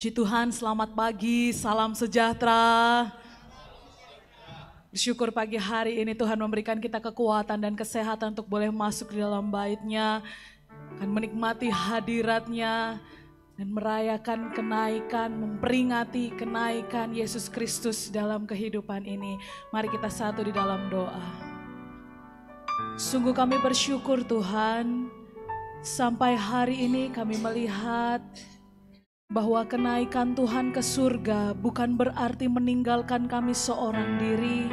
Puji Tuhan, selamat pagi, salam sejahtera. Bersyukur pagi hari ini Tuhan memberikan kita kekuatan dan kesehatan untuk boleh masuk di dalam bait-Nya, akan menikmati hadirat-Nya, dan merayakan kenaikan, memperingati kenaikan Yesus Kristus dalam kehidupan ini. Mari kita satu di dalam doa. Sungguh kami bersyukur Tuhan, sampai hari ini kami melihat bahwa kenaikan Tuhan ke surga bukan berarti meninggalkan kami seorang diri,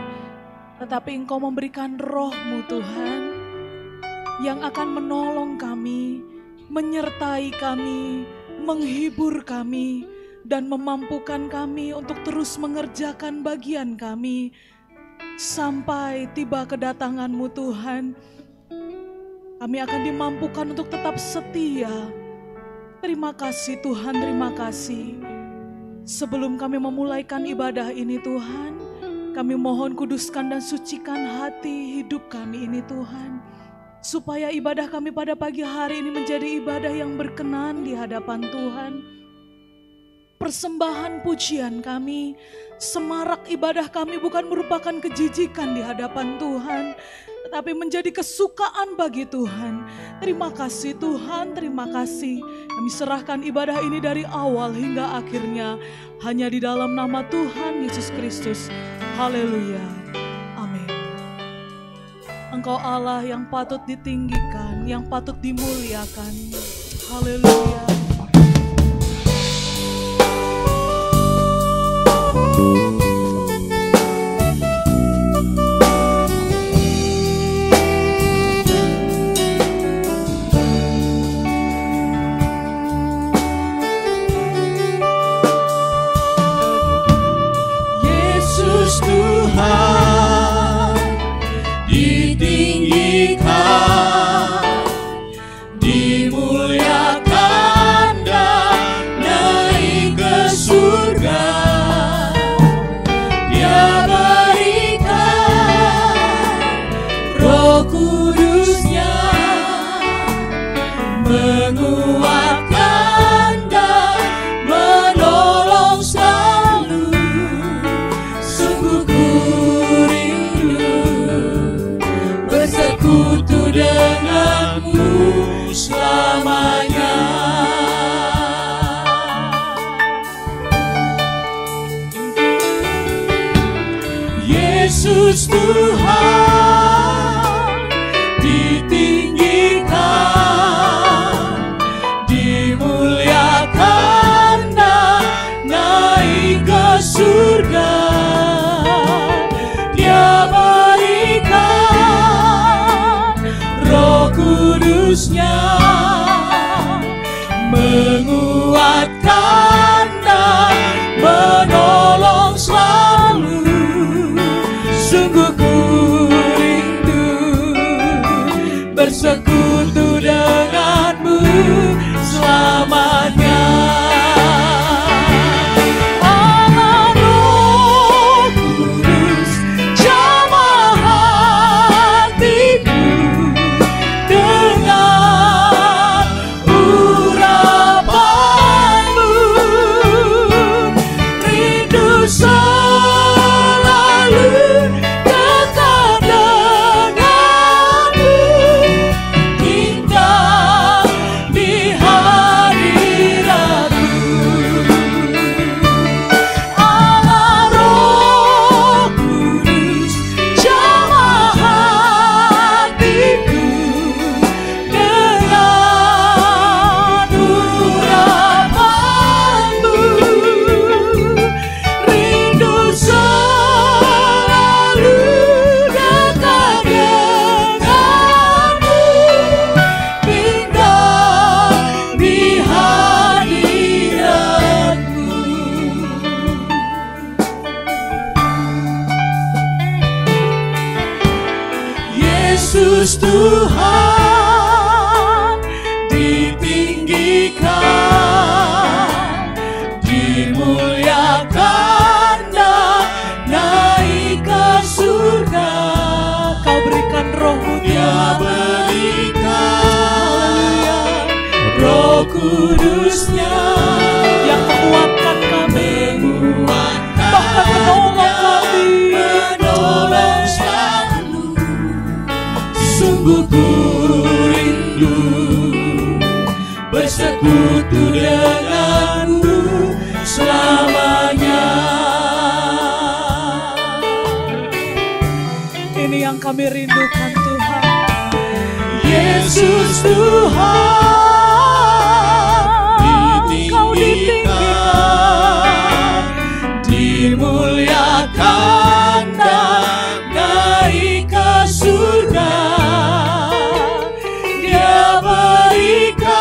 tetapi Engkau memberikan Roh-Mu Tuhan, yang akan menolong kami, menyertai kami, menghibur kami, dan memampukan kami untuk terus mengerjakan bagian kami, sampai tiba kedatangan-Mu Tuhan. Kami akan dimampukan untuk tetap setia. Terima kasih Tuhan, terima kasih. Sebelum kami memulaikan ibadah ini Tuhan, kami mohon kuduskan dan sucikan hati hidup kami ini Tuhan, supaya ibadah kami pada pagi hari ini menjadi ibadah yang berkenan di hadapan Tuhan. Persembahan pujian kami, semarak ibadah kami bukan merupakan kejijikan di hadapan Tuhan, tetapi menjadi kesukaan bagi Tuhan. Terima kasih Tuhan, terima kasih. Kami serahkan ibadah ini dari awal hingga akhirnya hanya di dalam nama Tuhan Yesus Kristus. Haleluya. Amin. Engkau Allah yang patut ditinggikan, yang patut dimuliakan. Haleluya. Tuhan ditinggikan, dimuliakan dan naik ke surga. Dia berikan Roh Kudus-Nya, menguatkan dan menolong selalu. Sungguh bersekutu denganmu selamanya. Yesus Tuhan ditinggikan, dimuliakan dan naik ke surga. Dia berikan Roh Kudus-Nya, menguatkan dan menolong selalu. Sungguh ku rindu bersekutu denganmu selamanya. Dengan urapanmu Kudusnya yang menguatkan kami, bahkan menolong selalu. Sungguh ku rindu bersekutu denganmu selamanya. Ini yang kami rindukan Tuhan. Yesus Tuhan, Kau ditinggikan, dimuliakan dan naik ke surga. Dia berikan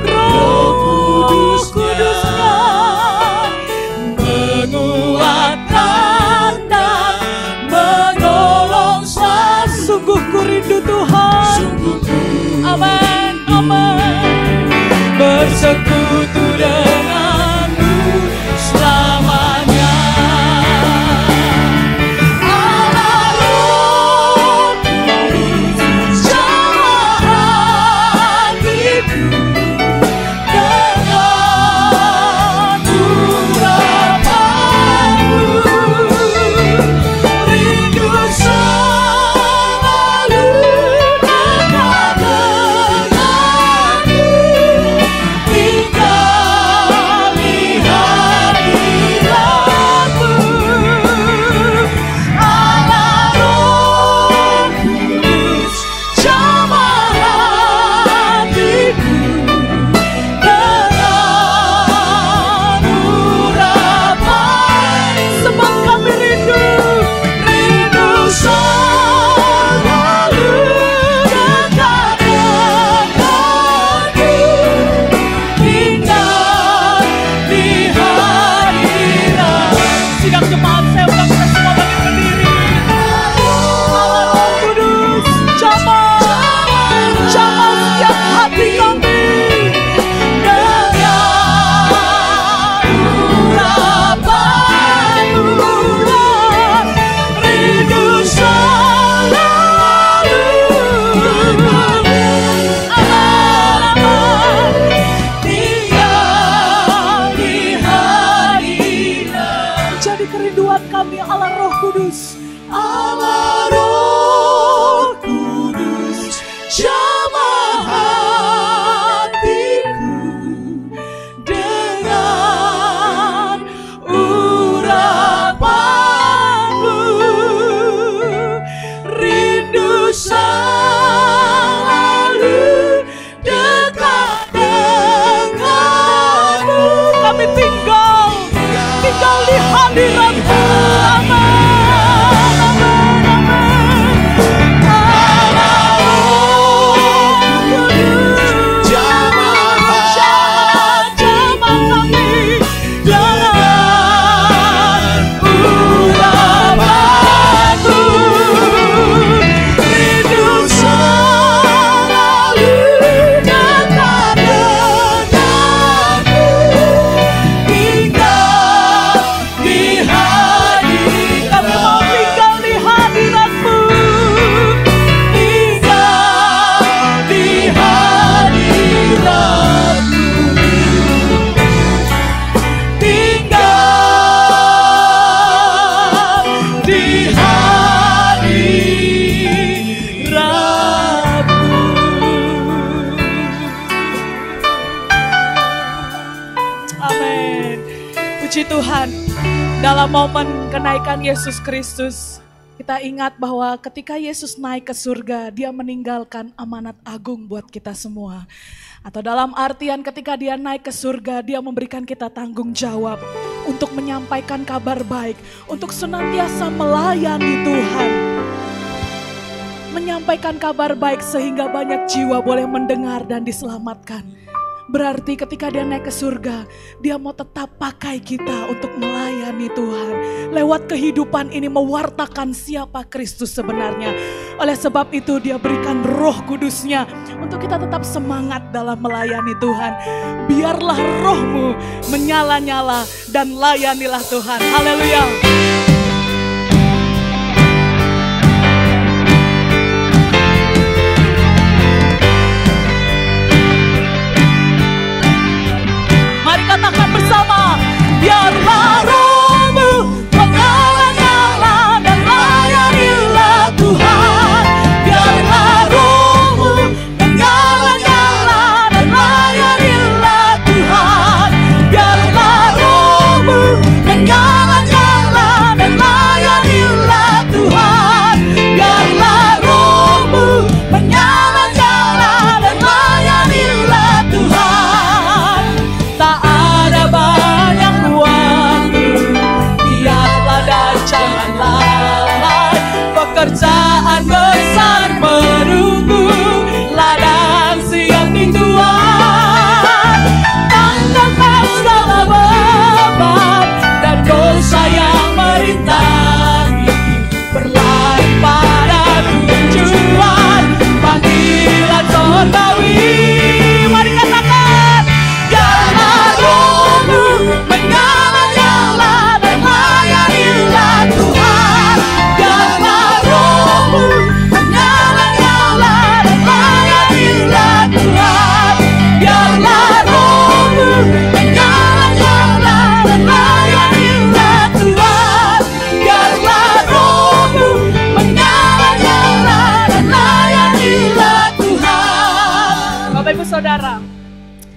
Roh Kudusnya, menguatkan dan menolong selalu. Sungguh ku rindu Tuhan. Sungguh ku Amin, amin. bersekutu denganmu selamanya. Allah Roh Kudus, jamah hatiku dengan urapanmu. Rindu selalu dekat denganmu, tinggal di hadiratmu. Allah Roh Kudus, jamah hatiku dengan urapan. Sebab kami rindu Selalu dekat denganmu, tinggal di hadirat. sidang jemaat saya ulang kita semua bangkit berdiri. Allah Roh Kudus, jamah setiap hati kami. Jadi kerinduan kami Allah Roh Kudus. Allah Roh Kudus, jamah hatiku dengan urapanmu. Rindu selalu dekat denganmu. Kami tinggal di hadirat-Mu. Puji Tuhan, dalam momen kenaikan Yesus Kristus, kita ingat bahwa ketika Yesus naik ke surga, dia meninggalkan amanat agung buat kita semua. Atau dalam artian ketika dia naik ke surga, dia memberikan kita tanggung jawab untuk menyampaikan kabar baik, untuk senantiasa melayani Tuhan. Menyampaikan kabar baik sehingga banyak jiwa boleh mendengar dan diselamatkan. Berarti ketika dia naik ke surga, dia mau tetap pakai kita untuk melayani Tuhan. Lewat kehidupan ini mewartakan siapa Kristus sebenarnya. Oleh sebab itu dia berikan Roh Kudusnya untuk kita tetap semangat dalam melayani Tuhan. Biarlah rohmu menyala-nyala dan layanilah Tuhan. Haleluya. saudara,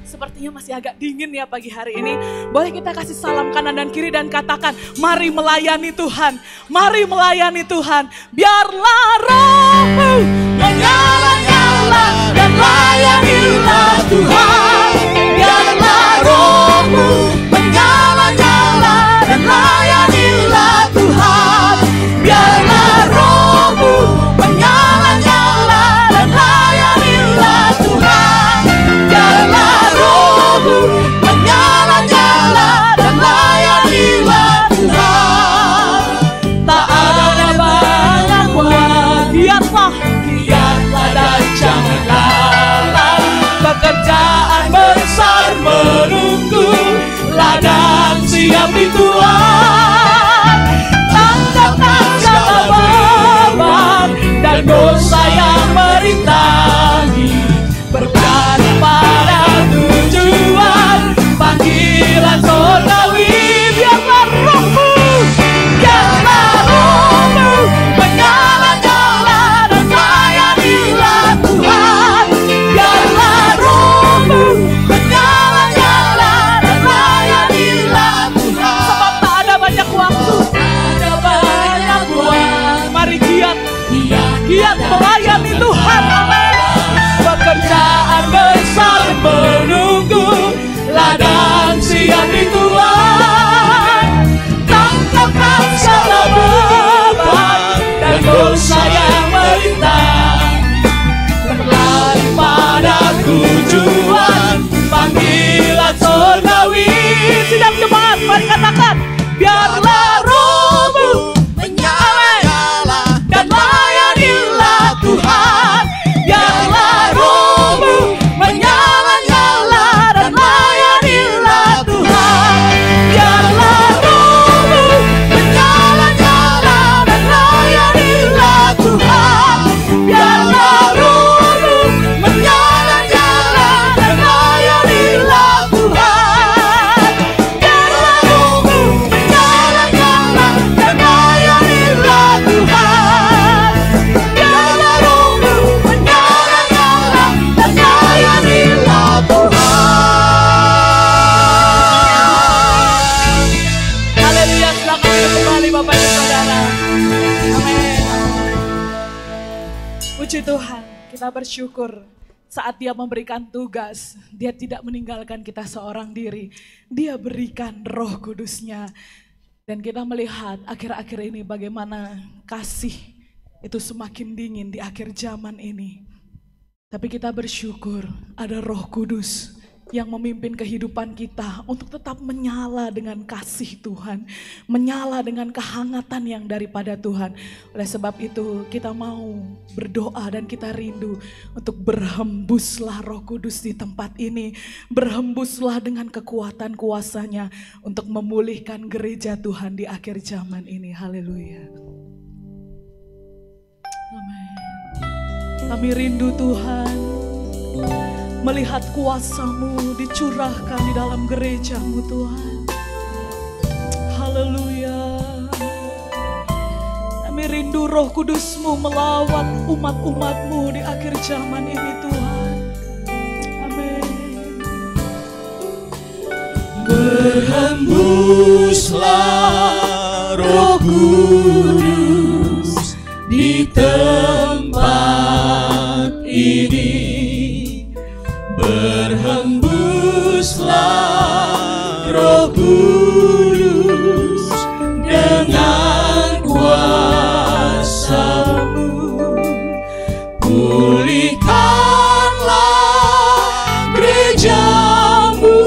sepertinya masih agak dingin ya pagi hari ini. Boleh kita kasih salam kanan dan kiri dan katakan, mari melayani Tuhan, mari melayani Tuhan. Biarlah rohmu menyala-nyala dan layanilah Tuhan. Biarlah rohmu menyala-nyala dan layanilah Tuhan. Biarlah rohmu menyala-nyala dan layanilah Tuhan. Biarlah rohmu menyala-nyala dan layanilah Tuhan. Tak ada banyak buat, giatlah dan jangan lalai. Pekerjaan besar menunggu, ladang siap di Tuhan. Tangkaplah segala beban dan dosa yang merintangi, berlari pada tujuan panggilan surgawi. Biarlah rohmu, biarlah rohmu menyala-nyala dan layanilah Tuhan. Biarlah rohmu menyala-nyala dan layanilah Tuhan. Sebab tak ada banyak waktu, ada banyak buat. Mari giat melayani Tuhan. Amin. Pekerjaan besar menunggu, ladang siap di Tuhan. Tangkaplah segala beban dan dosa yang merintangi, berlari pada tujuan panggilan surgawi. Sidang jemaat, mari katakan, biarlah rohmu menyala dan layanilah Tuhan. Biarlah rohmu menyala-nyala dan layanilah Tuhan. Biarlah rohmu menyala-nyala dan layanilah Tuhan. Biarlah rohmu menyala-nyala dan layanilah Tuhan. Biarlah rohmu menyala-nyala dan layanilah Tuhan. Biarlah rohmu menyala-nyala dan layanilah Tuhan. Haleluya, silakan duduk kembali Bapak dan Saudara. Amin. Puji Tuhan, kita bersyukur saat Dia memberikan tugas, Dia tidak meninggalkan kita seorang diri. Dia berikan Roh Kudus-Nya. Dan kita melihat akhir-akhir ini bagaimana kasih itu semakin dingin di akhir zaman ini. Tapi kita bersyukur ada Roh Kudus yang memimpin kehidupan kita untuk tetap menyala dengan kasih Tuhan, menyala dengan kehangatan yang daripada Tuhan. Oleh sebab itu kita mau berdoa dan kita rindu untuk berhembuslah Roh Kudus di tempat ini, berhembuslah dengan kekuatan kuasa-Nya untuk memulihkan gereja Tuhan di akhir zaman ini. Haleluya. Amin. Kami rindu Tuhan melihat kuasa-Mu dicurahkan di dalam gereja-Mu Tuhan. Haleluya. Kami rindu Roh Kudus-Mu melawat umat-umat-Mu di akhir zaman ini Tuhan. Amin. Berhembuslah Roh Kudus di tempat ini. Berhembuslah Roh Kudus dengan kuasa-Mu. Pulihkanlah gereja-Mu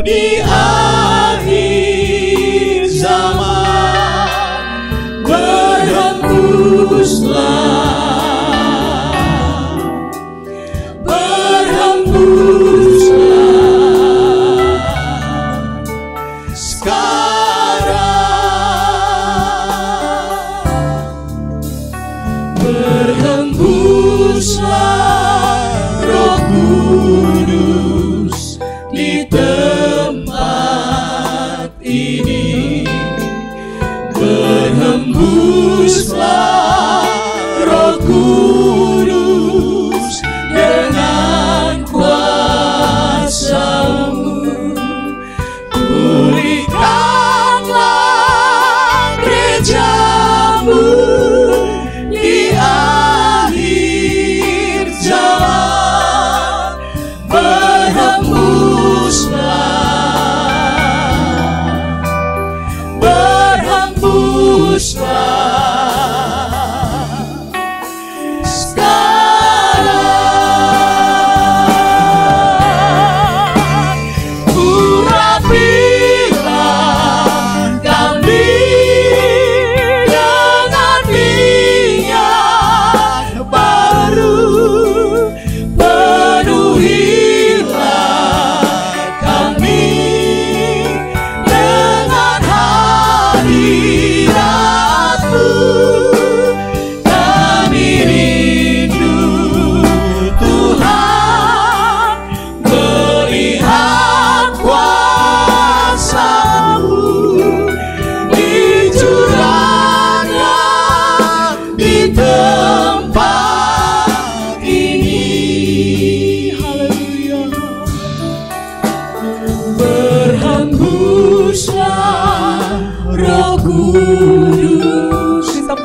di akhir zaman. Berhembuslah,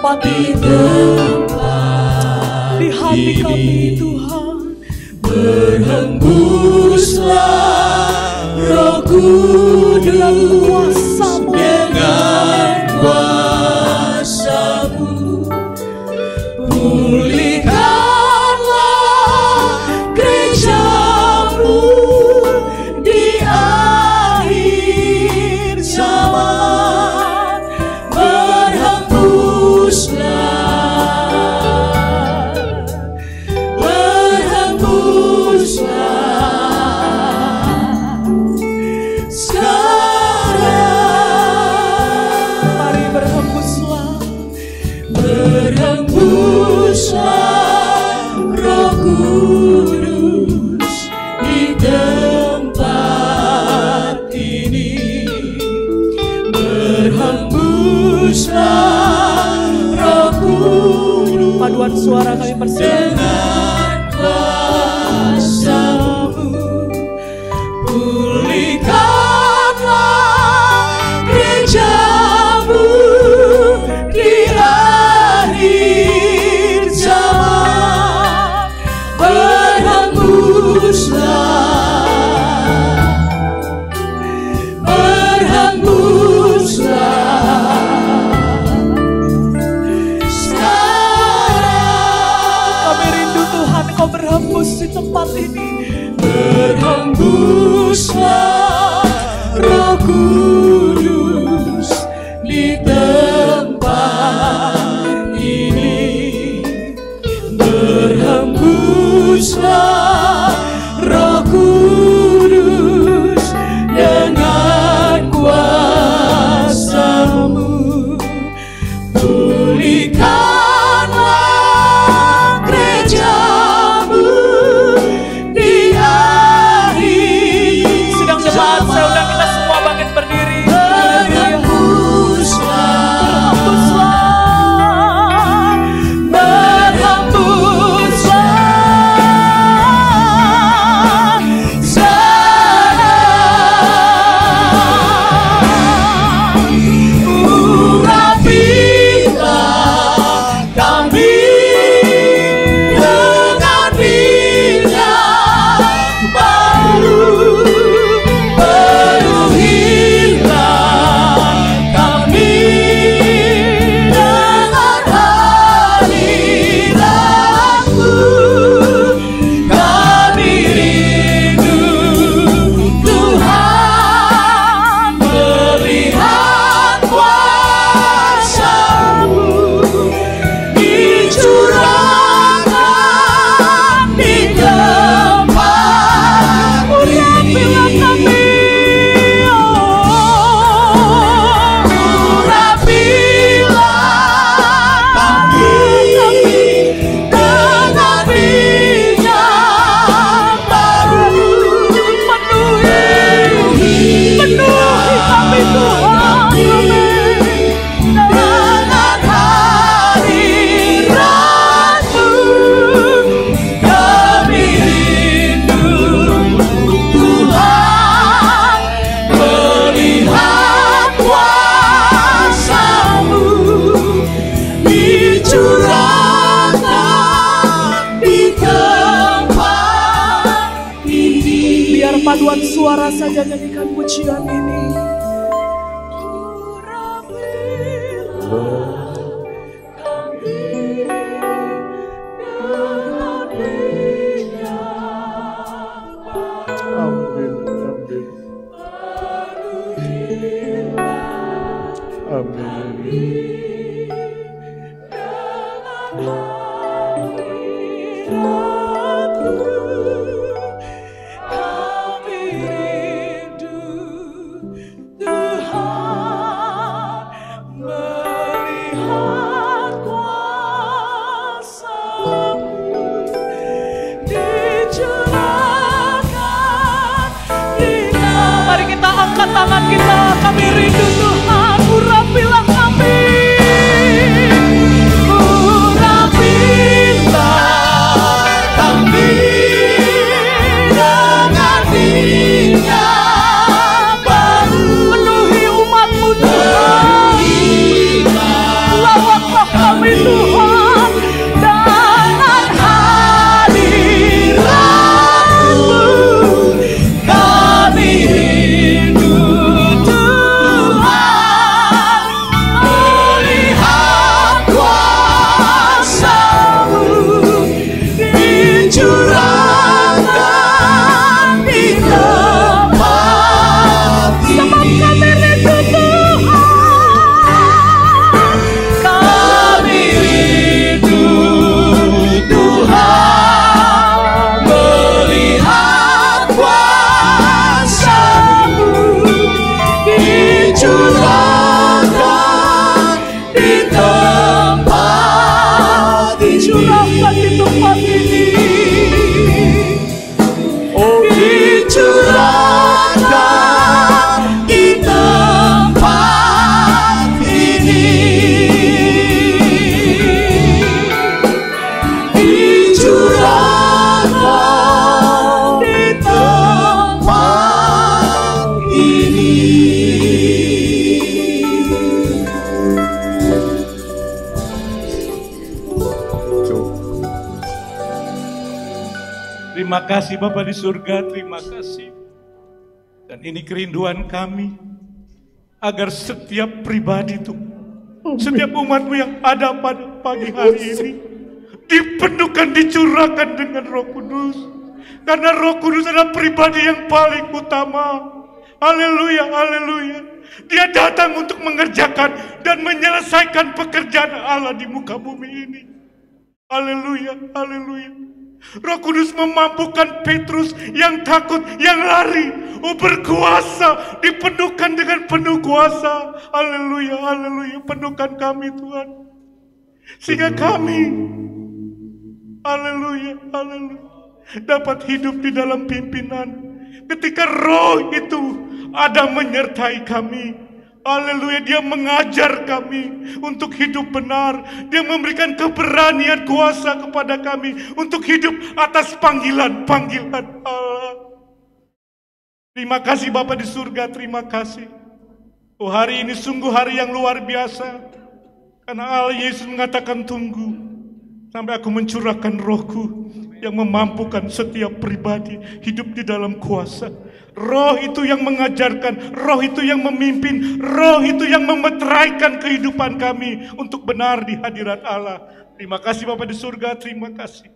tempat ini, di hati kami Tuhan. Berhembuslah Roh Kudus dengan kuasa-Mu, dengan kuasa-Mu, pulihkanlah gereja-Mu di akhir zaman. Berhembuslah Roh Kudus di tempat ini. Berhembuslah Roh Kudus. Paduan suara kami dengan kuasa-Mu, pulihkanlah gereja-Mu di akhir zaman. berhembus di tempat ini. Berhembuslah Roh Kudus di tempat ini. Berhembuslah Roh Kudus dengan kuasa-Mu. Pulihkanlah gereja-Mu di akhir Sidang jemaat, saya undang kita semua bangkit berdiri. Paduan suara saja nyanyikan pujian ini. Tangan kita, kami rindu Tuhan, urapilah kami. Urapilah kami dengan minyak baru. Penuhi umat-Mu Tuhan. Lawat roh kami Terima kasih Bapa di surga, terima kasih. Dan ini kerinduan kami, agar setiap pribadi itu, setiap umatmu yang ada pada pagi hari ini, dipenuhkan, dicurahkan dengan Roh Kudus. Karena Roh Kudus adalah pribadi yang paling utama. Haleluya, haleluya. Dia datang untuk mengerjakan dan menyelesaikan pekerjaan Allah di muka bumi ini. Haleluya, haleluya. Roh Kudus memampukan Petrus yang takut, yang lari, berkuasa, dipenuhkan dengan penuh kuasa. Haleluya, haleluya. Penuhkan kami Tuhan, sehingga kami, haleluya, haleluya, dapat hidup di dalam pimpinan. Ketika Roh itu ada menyertai kami, haleluya, dia mengajar kami untuk hidup benar. Dia memberikan keberanian, kuasa kepada kami untuk hidup atas panggilan-panggilan Allah. Terima kasih Bapa di surga, terima kasih. Oh, hari ini sungguh hari yang luar biasa. Karena Allah Yesus mengatakan tunggu sampai aku mencurahkan Rohku yang memampukan setiap pribadi hidup di dalam kuasa. Roh itu yang mengajarkan, Roh itu yang memimpin, Roh itu yang memeteraikan kehidupan kami untuk benar di hadirat Allah. Terima kasih Bapa di surga, terima kasih.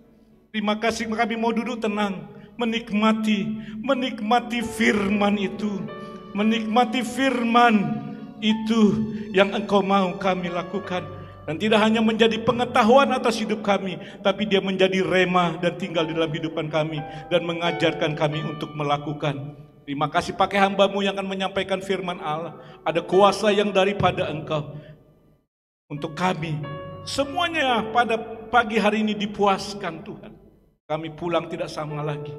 Terima kasih, kami mau duduk tenang, menikmati firman itu. Menikmati firman itu yang Engkau mau kami lakukan. Dan tidak hanya menjadi pengetahuan atas hidup kami, tapi dia menjadi rema dan tinggal di dalam kehidupan kami dan mengajarkan kami untuk melakukan. Terima kasih pakai hamba-Mu yang akan menyampaikan firman Allah. Ada kuasa yang daripada Engkau untuk kami. Semuanya pada pagi hari ini dipuaskan Tuhan. Kami pulang tidak sama lagi.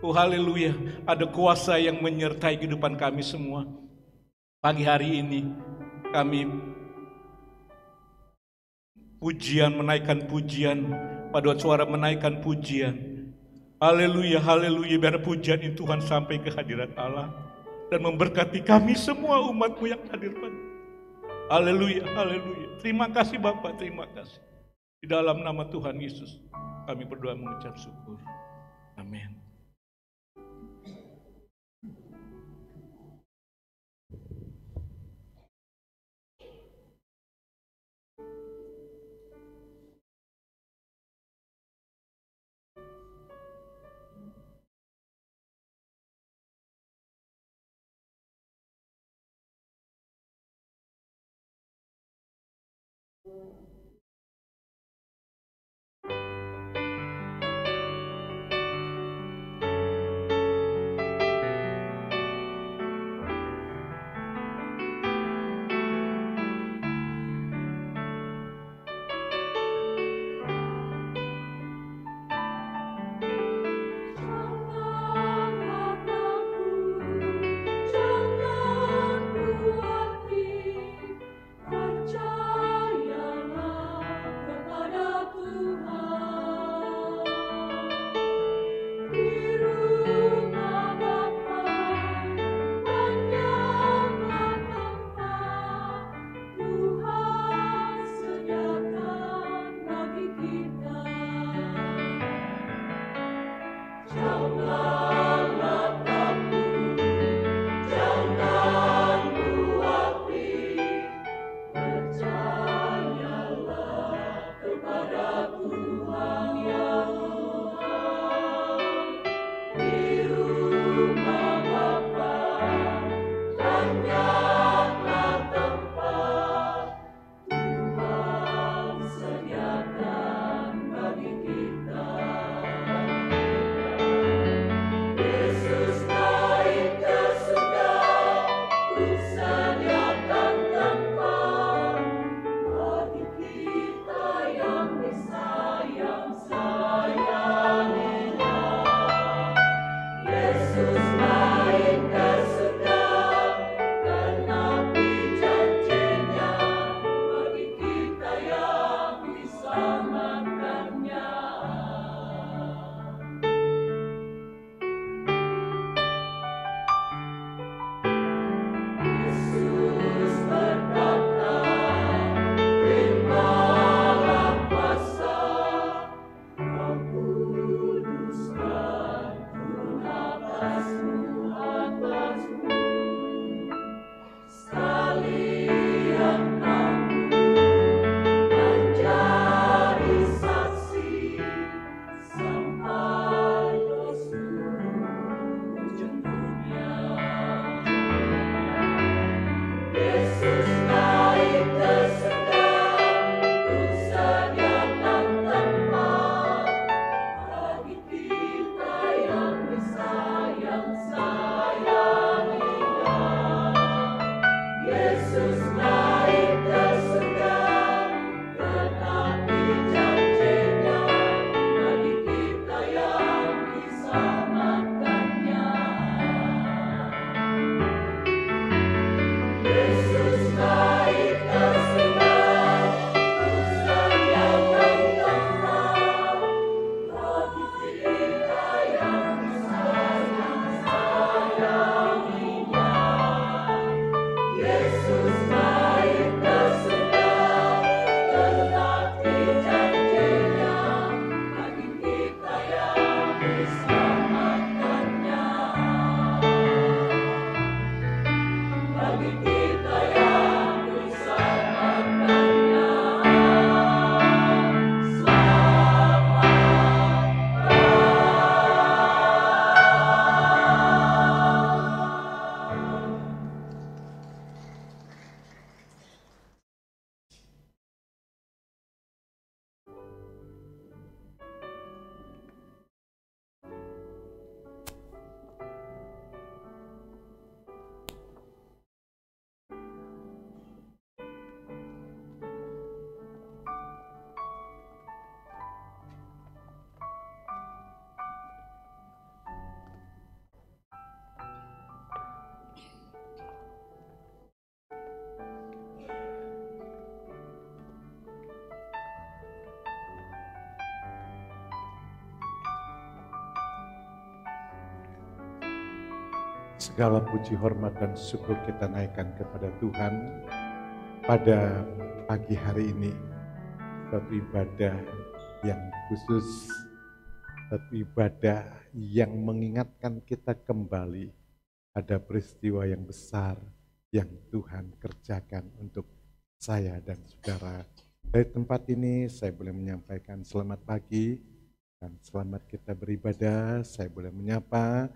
Oh haleluya, ada kuasa yang menyertai kehidupan kami semua. Pagi hari ini kami pujian, menaikkan pujian, paduan suara menaikkan pujian. Haleluya, haleluya, biar pujian itu Tuhan sampai ke hadirat Allah dan memberkati kami semua umat-Mu yang hadir pada. Haleluya, haleluya. Terima kasih Bapa, terima kasih. Di dalam nama Tuhan Yesus kami berdoa mengucap syukur. Amin. Jangan Segala puji, hormat, dan syukur kita naikkan kepada Tuhan pada pagi hari ini. Suatu ibadah yang khusus, suatu ibadah yang mengingatkan kita kembali ada peristiwa yang besar yang Tuhan kerjakan untuk saya dan saudara. Dari tempat ini saya boleh menyampaikan selamat pagi dan selamat kita beribadah. Saya boleh menyapa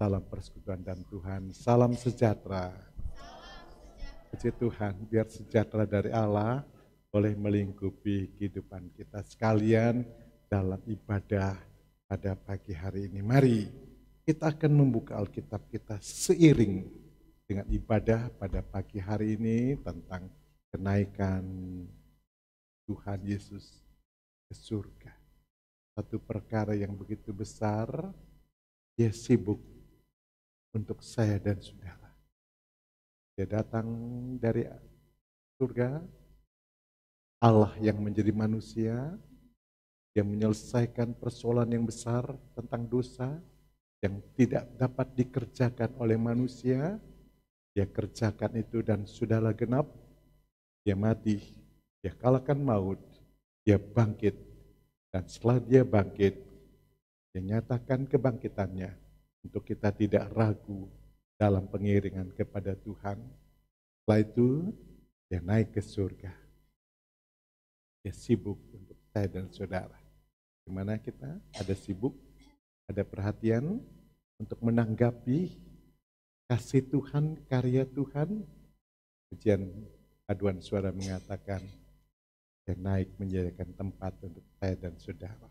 salam persekutuan dan Tuhan, salam sejahtera. Puji Tuhan, biar sejahtera dari Allah boleh melingkupi kehidupan kita sekalian dalam ibadah pada pagi hari ini. Mari kita akan membuka Alkitab kita seiring dengan ibadah pada pagi hari ini tentang kenaikan Tuhan Yesus ke surga. Satu perkara yang begitu besar, dia sibuk untuk saya dan saudara. Dia datang dari surga, Allah yang menjadi manusia, yang menyelesaikan persoalan yang besar tentang dosa, yang tidak dapat dikerjakan oleh manusia. Dia kerjakan itu dan sudahlah genap. Dia mati, dia kalahkan maut, dia bangkit. Dan setelah dia bangkit, dia nyatakan kebangkitannya untuk kita tidak ragu dalam pengiringan kepada Tuhan. Setelah itu, dia naik ke surga. Dia sibuk untuk saya dan saudara. Gimana kita? Ada sibuk, ada perhatian untuk menanggapi kasih Tuhan, karya Tuhan. Pujian aduan suara mengatakan, dia naik menjadikan tempat untuk saya dan saudara.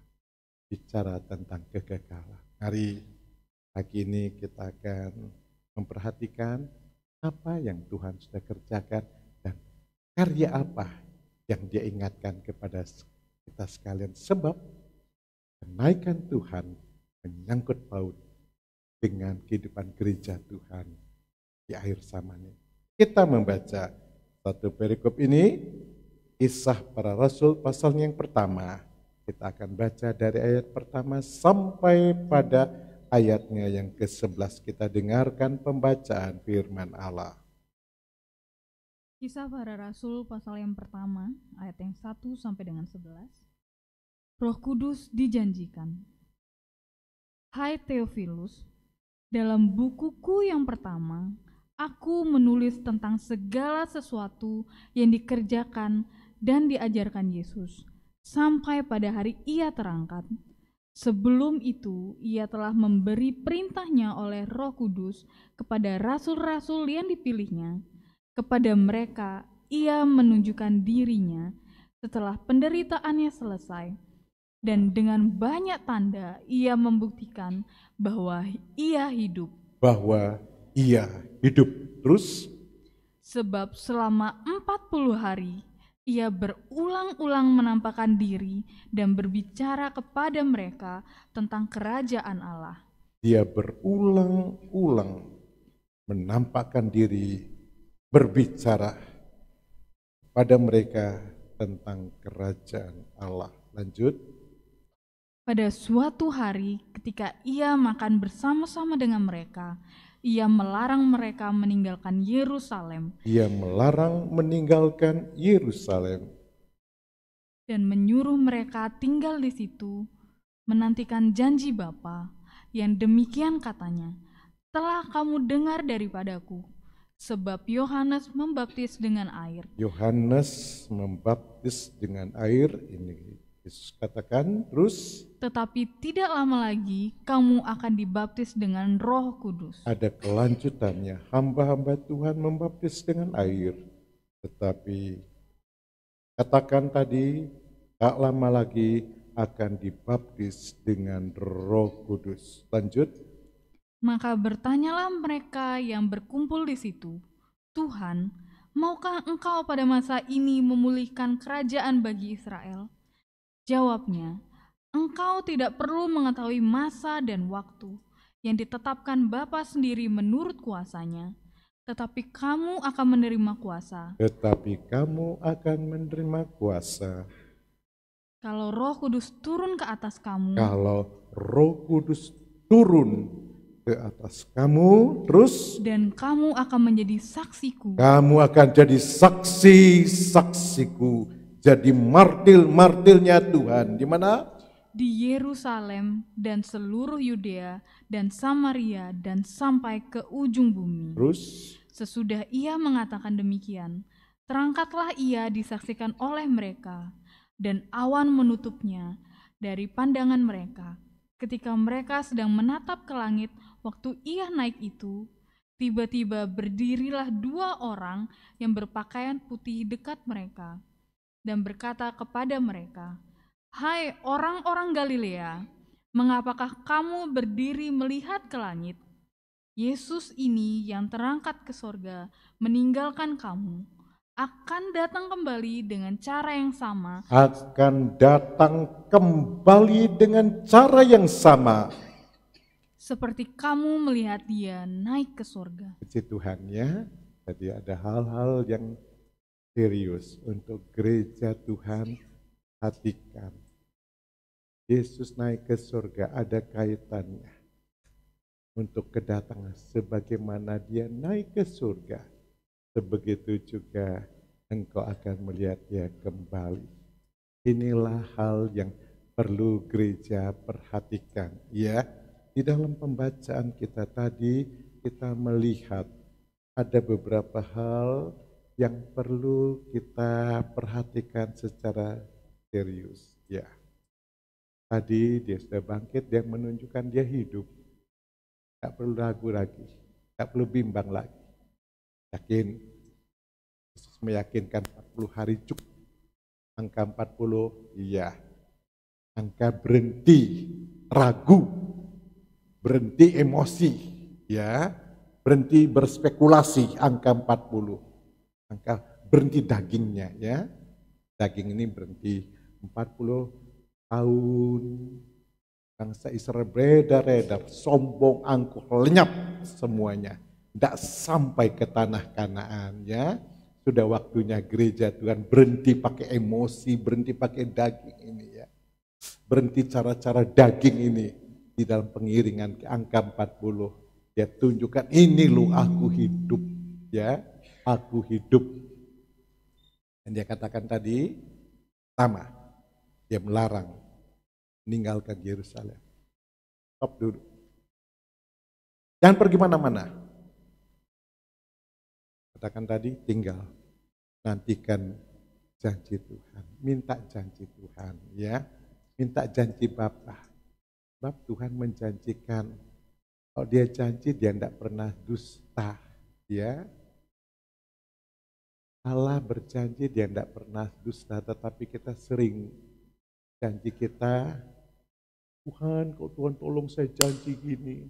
Bicara tentang kekekalan. Hari pagi ini kita akan memperhatikan apa yang Tuhan sudah kerjakan dan karya apa yang dia ingatkan kepada kita sekalian. Sebab kenaikan Tuhan menyangkut paut dengan kehidupan gereja Tuhan di akhir zaman ini. Kita membaca satu perikop ini, Kisah Para Rasul pasal yang pertama. Kita akan baca dari ayat pertama sampai pada ayatnya yang ke-11. Kita dengarkan pembacaan firman Allah. Kisah Para Rasul pasal yang pertama, ayat yang 1 sampai dengan 11. Roh Kudus dijanjikan. Hai Theophilus, dalam bukuku yang pertama, aku menulis tentang segala sesuatu yang dikerjakan dan diajarkan Yesus, sampai pada hari Ia terangkat. Sebelum itu, Ia telah memberi perintahnya oleh Roh Kudus kepada rasul-rasul yang dipilihnya. Kepada mereka, Ia menunjukkan dirinya setelah penderitaannya selesai. Dan dengan banyak tanda, Ia membuktikan bahwa Ia hidup. Bahwa Ia hidup. Terus? Sebab selama 40 hari, Ia berulang-ulang menampakkan diri dan berbicara kepada mereka tentang kerajaan Allah. Dia berulang-ulang menampakkan diri, berbicara pada mereka tentang kerajaan Allah. Lanjut. Pada suatu hari ketika Ia makan bersama-sama dengan mereka, Ia melarang mereka meninggalkan Yerusalem. Ia melarang meninggalkan Yerusalem. Dan menyuruh mereka tinggal di situ, menantikan janji Bapa, yang demikian katanya, telah kamu dengar daripadaku, sebab Yohanes membaptis dengan air. Yohanes membaptis dengan air, ini Yesus katakan, terus? Tetapi tidak lama lagi kamu akan dibaptis dengan Roh Kudus. Ada kelanjutannya, hamba-hamba Tuhan membaptis dengan air. Tetapi katakan tadi, tak lama lagi akan dibaptis dengan Roh Kudus. Lanjut. Maka bertanyalah mereka yang berkumpul di situ, Tuhan, maukah Engkau pada masa ini memulihkan kerajaan bagi Israel? Jawabnya, Engkau tidak perlu mengetahui masa dan waktu yang ditetapkan Bapa sendiri menurut kuasanya, tetapi kamu akan menerima kuasa. Kalau Roh Kudus turun ke atas kamu. Kalau Roh Kudus turun ke atas kamu, terus dan kamu akan menjadi saksiku kamu akan jadi saksi-saksiku, jadi martil-martilnya Tuhan. Di mana? di Yerusalem dan seluruh Yudea dan Samaria dan sampai ke ujung bumi. Terus Sesudah ia mengatakan demikian, terangkatlah ia disaksikan oleh mereka, dan awan menutupnya dari pandangan mereka. Ketika mereka sedang menatap ke langit, waktu ia naik itu, tiba-tiba berdirilah 2 orang yang berpakaian putih dekat mereka, dan berkata kepada mereka, "Hai orang-orang Galilea, mengapakah kamu berdiri melihat ke langit? Yesus ini yang terangkat ke sorga, meninggalkan kamu, akan datang kembali dengan cara yang sama akan datang kembali dengan cara yang sama. seperti kamu melihat dia naik ke sorga." Puji Tuhan ya. Jadi ada hal-hal yang serius untuk gereja Tuhan perhatikan. Yesus naik ke surga ada kaitannya untuk kedatangan. Sebagaimana dia naik ke surga, sebegitu juga engkau akan melihat dia kembali. Inilah hal yang perlu gereja perhatikan. Ya, di dalam pembacaan kita tadi kita melihat ada beberapa hal yang perlu kita perhatikan secara serius. Ya, tadi dia sudah bangkit, dia menunjukkan dia hidup. Tak perlu ragu lagi, tak perlu bimbang lagi. Yakin, Yesus meyakinkan 40 hari cukup. Angka 40, iya. Angka berhenti ragu, berhenti emosi, ya, berhenti berspekulasi. Angka 40, angka berhenti dagingnya, ya. Daging ini berhenti 40 tahun. Bangsa Israel beredar-edar, sombong, angkuh, lenyap semuanya. Tidak sampai ke tanah Kanaan, ya. Sudah waktunya gereja Tuhan berhenti pakai emosi, berhenti pakai daging ini, ya. Berhenti cara-cara daging ini di dalam pengiringan ke angka 40. Dia tunjukkan, ini loh aku hidup, ya. Aku hidup. Dan dia katakan tadi, pertama, dia melarang meninggalkan Yerusalem. Stop dulu. Jangan pergi mana-mana. Katakan tadi, tinggal. Nantikan janji Tuhan. Minta janji Tuhan, ya. Minta janji Bapa. Sebab Tuhan menjanjikan. Kalau dia janji, dia tidak pernah dusta, ya. Allah berjanji, dia tidak pernah dusta. Tetapi kita sering janji kita, Tuhan, kau Tuhan tolong saya janji gini.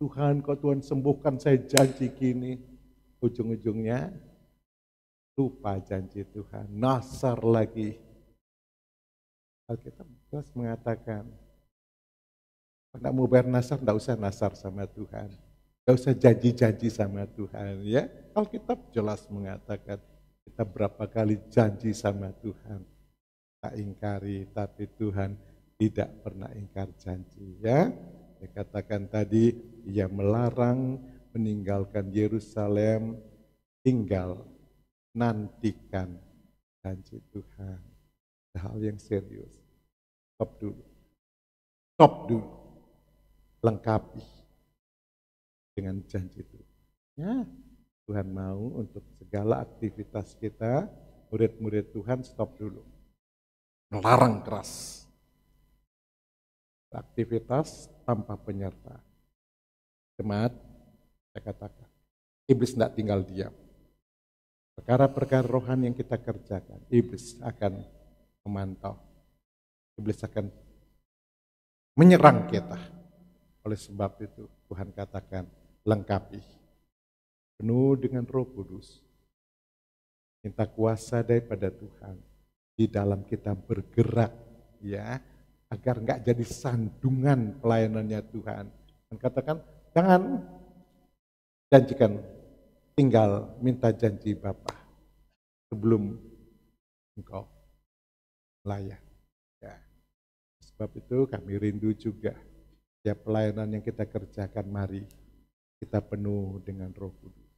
Tuhan, kau Tuhan sembuhkan saya janji gini. Ujung-ujungnya lupa janji Tuhan. Nasar lagi. Alkitab jelas mengatakan, tidak mau bayar nasar, tidak usah nasar sama Tuhan. Tidak usah janji-janji sama Tuhan. Ya, Alkitab jelas mengatakan, kita berapa kali janji sama Tuhan. Tak ingkari, tapi Tuhan tidak pernah ingkar janji, ya. Dia katakan tadi, ia melarang meninggalkan Yerusalem, tinggal nantikan janji Tuhan. Hal yang serius. Stop dulu. Stop dulu. Lengkapi dengan janji Tuhan. Ya, Tuhan mau untuk segala aktivitas kita, murid-murid Tuhan, stop dulu. Melarang keras. Aktivitas tanpa penyerta. Jemaat, saya katakan, iblis tidak tinggal diam. Perkara-perkara rohani yang kita kerjakan, iblis akan memantau. Iblis akan menyerang kita. Oleh sebab itu, Tuhan katakan, lengkapi. Penuh dengan Roh Kudus. Minta kuasa daripada Tuhan. Di dalam kita bergerak, ya, agar enggak jadi sandungan pelayanannya Tuhan. Dan katakan, jangan janjikan, tinggal minta janji Bapa sebelum engkau layak. Ya. Sebab itu kami rindu juga Setiap pelayanan yang kita kerjakan, mari kita penuh dengan Roh Kudus.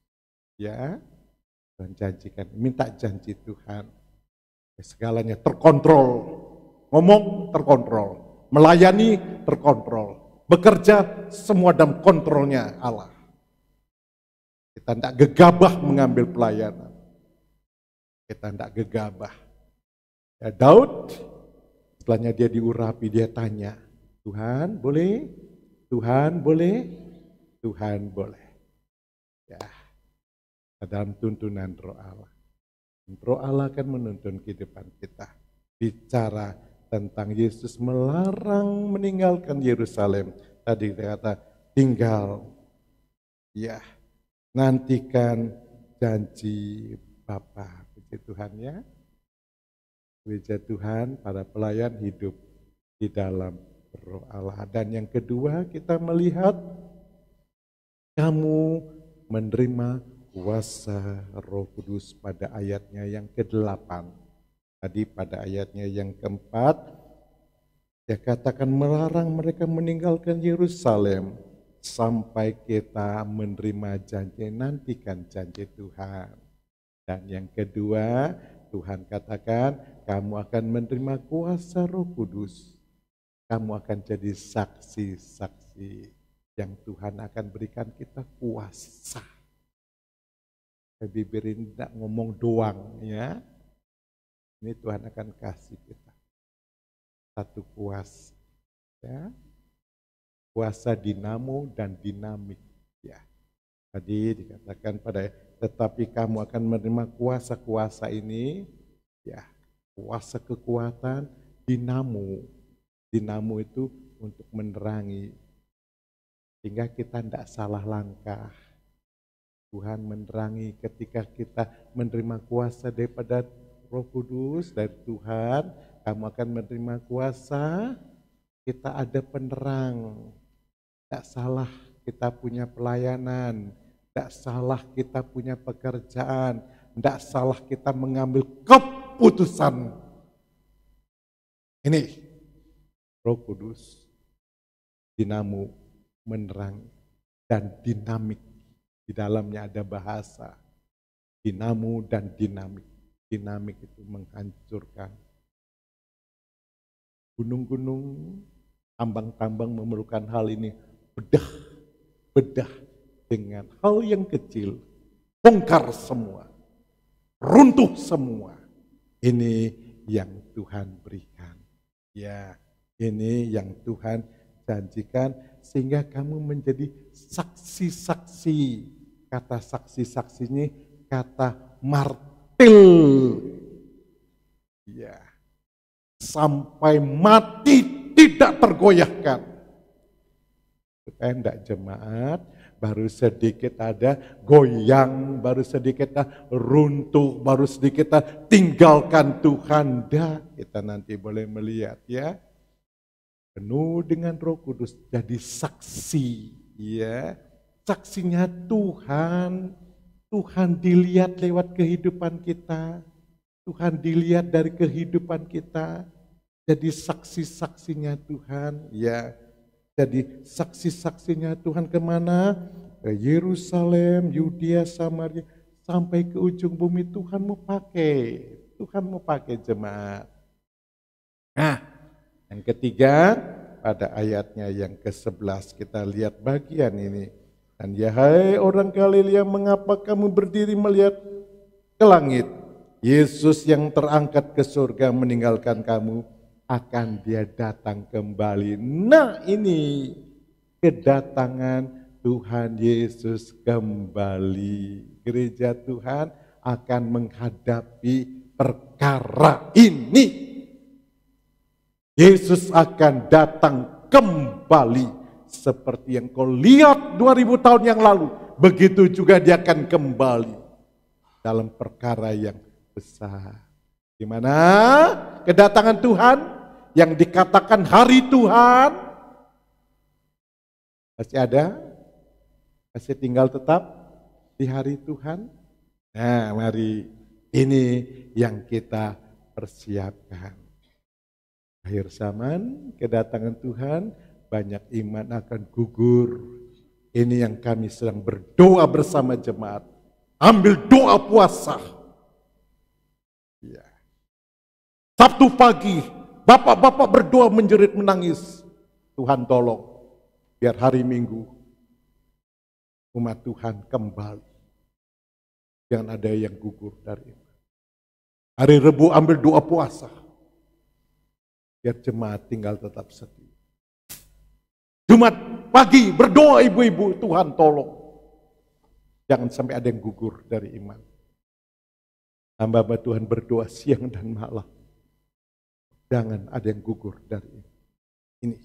Ya, Tuhan janjikan, minta janji Tuhan. Segalanya terkontrol, ngomong terkontrol, melayani terkontrol, bekerja semua dalam kontrolnya Allah. Kita tidak gegabah mengambil pelayanan. Kita tidak gegabah. Ya, Daud, setelahnya dia diurapi, dia tanya, Tuhan boleh? Tuhan boleh? Tuhan boleh. Ya, dalam tuntunan Roh Allah. Roh Allah akan menuntun kehidupan kita. Bicara tentang Yesus melarang meninggalkan Yerusalem. Tadi dia kata, tinggal. Ya, nantikan janji Bapa. Puji Tuhan ya. Puji Tuhan, para pelayan hidup di dalam Roh Allah. Dan yang kedua, kita melihat kamu menerima kuasa Roh Kudus pada ayatnya yang ke-8. Tadi pada ayatnya yang ke-4, dia katakan melarang mereka meninggalkan Yerusalem sampai kita menerima janji, nantikan janji Tuhan. Dan yang kedua, Tuhan katakan kamu akan menerima kuasa Roh Kudus. Kamu akan jadi saksi-saksi yang Tuhan akan berikan kita kuasa. Bibir ini tidak ngomong doang ya. Ini Tuhan akan kasih kita satu kuasa. Ya. Kuasa dinamo dan dinamik. Ya. Tadi dikatakan tetapi kamu akan menerima kuasa-kuasa ini, ya, kuasa kekuatan dinamo. Dinamo itu untuk menerangi, sehingga kita tidak salah langkah. Tuhan menerangi ketika kita menerima kuasa daripada Roh Kudus dari Tuhan, kamu akan menerima kuasa, kita ada penerang. Tidak salah kita punya pelayanan, tidak salah kita punya pekerjaan, tidak salah kita mengambil keputusan. Ini Roh Kudus, dinamo, menerang, dan dinamik. Di dalamnya ada bahasa, dinamo dan dinamik. Dinamik itu menghancurkan. Gunung-gunung, tambang-tambang memerlukan hal ini. Bedah dengan hal yang kecil, bongkar semua, runtuh semua. Ini yang Tuhan berikan. Ya, ini yang Tuhan janjikan sehingga kamu menjadi saksi-saksi. Kata saksi-saksinya kata martil. Ya. Sampai mati tidak tergoyahkan. Supaya tidak jemaat, baru sedikit ada goyang, baru sedikit ada runtuh, baru sedikit ada tinggalkan Tuhan. Kita nanti boleh melihat ya. Penuh dengan Roh Kudus, jadi saksi ya. Saksinya Tuhan. Tuhan dilihat lewat kehidupan kita. Tuhan dilihat dari kehidupan kita. Jadi saksi-saksinya Tuhan ya. Jadi saksi-saksinya Tuhan kemana? Ke Yerusalem, Yudea, Samaria, sampai ke ujung bumi. Tuhan mau pakai. Tuhan mau pakai jemaat. Nah, yang ketiga pada ayatnya yang ke-11 kita lihat bagian ini. Dan ya hai orang Galilea, mengapa kamu berdiri melihat ke langit? Yesus yang terangkat ke surga meninggalkan kamu, akan dia datang kembali. Nah ini kedatangan Tuhan Yesus kembali. Gereja Tuhan akan menghadapi perkara ini. Yesus akan datang kembali. Seperti yang kau lihat 2000 tahun yang lalu. Begitu juga dia akan kembali. Dalam perkara yang besar. Di mana kedatangan Tuhan yang dikatakan hari Tuhan. Masih ada? Masih tinggal tetap di hari Tuhan? Nah mari, ini yang kita persiapkan. Akhir zaman, kedatangan Tuhan, banyak iman akan gugur. Ini yang kami sedang berdoa bersama jemaat. Ambil doa puasa. Ya. Sabtu pagi, bapak-bapak berdoa menjerit menangis. Tuhan tolong, biar hari Minggu umat Tuhan kembali. Jangan ada yang gugur dari iman. Hari Rebu ambil doa puasa. Biar jemaat tinggal tetap setia. Jumat pagi berdoa ibu-ibu, Tuhan tolong. Jangan sampai ada yang gugur dari iman. Hamba-hamba Tuhan berdoa siang dan malam. Jangan ada yang gugur dari iman. Ini.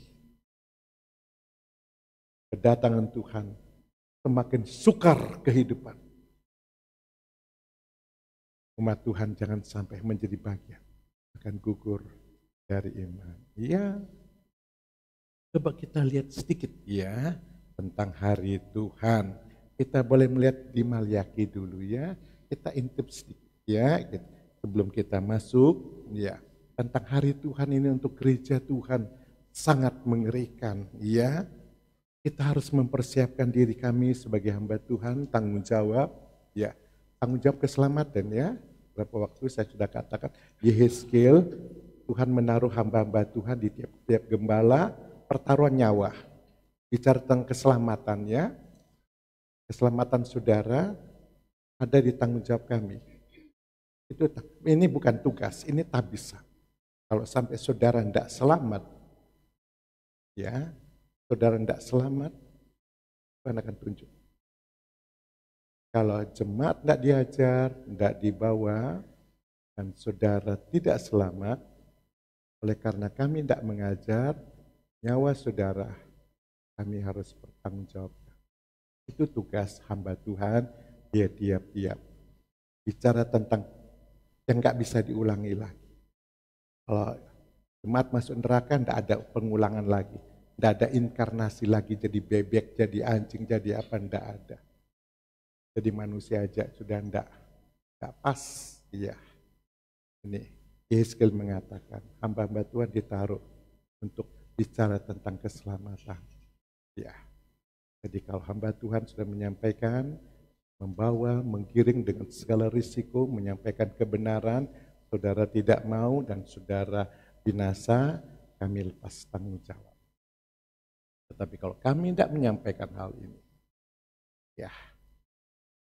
Kedatangan Tuhan semakin sukar kehidupan. Umat Tuhan jangan sampai menjadi bagian akan gugur dari iman. Ya, coba kita lihat sedikit ya tentang hari Tuhan. Kita boleh melihat di Maliaki dulu ya. Kita intip sedikit ya sebelum kita masuk ya. Tentang hari Tuhan ini untuk gereja Tuhan sangat mengerikan ya. Kita harus mempersiapkan diri kami sebagai hamba Tuhan, tanggung jawab ya. Tanggung jawab keselamatan ya. Berapa waktu saya sudah katakan Yehezkiel, Tuhan menaruh hamba-hamba Tuhan di tiap-tiap gembala, pertaruhan nyawa. Bicara tentang keselamatan ya. Keselamatan saudara ada di tanggung jawab kami. Ini bukan tugas, ini tak bisa. Kalau sampai saudara tidak selamat, ya, saudara tidak selamat, Tuhan akan tunjuk. Kalau jemaat tidak diajar, tidak dibawa, dan saudara tidak selamat, oleh karena kami tidak mengajar, nyawa saudara, kami harus bertanggung jawab. Itu tugas hamba Tuhan, dia tiap-tiap. Bicara tentang yang nggak bisa diulangi lagi. Kalau jemaat masuk neraka, tidak ada pengulangan lagi. Tidak ada inkarnasi lagi, jadi bebek, jadi anjing, jadi apa, tidak ada. Jadi manusia aja sudah tidak pas. Iya. Ini Yehezkiel mengatakan, hamba-hamba Tuhan ditaruh untuk bicara tentang keselamatan. Ya. Jadi kalau hamba Tuhan sudah menyampaikan, membawa, menggiring dengan segala risiko, menyampaikan kebenaran, saudara tidak mau dan saudara binasa, kami lepas tanggung jawab. Tetapi kalau kami tidak menyampaikan hal ini, ya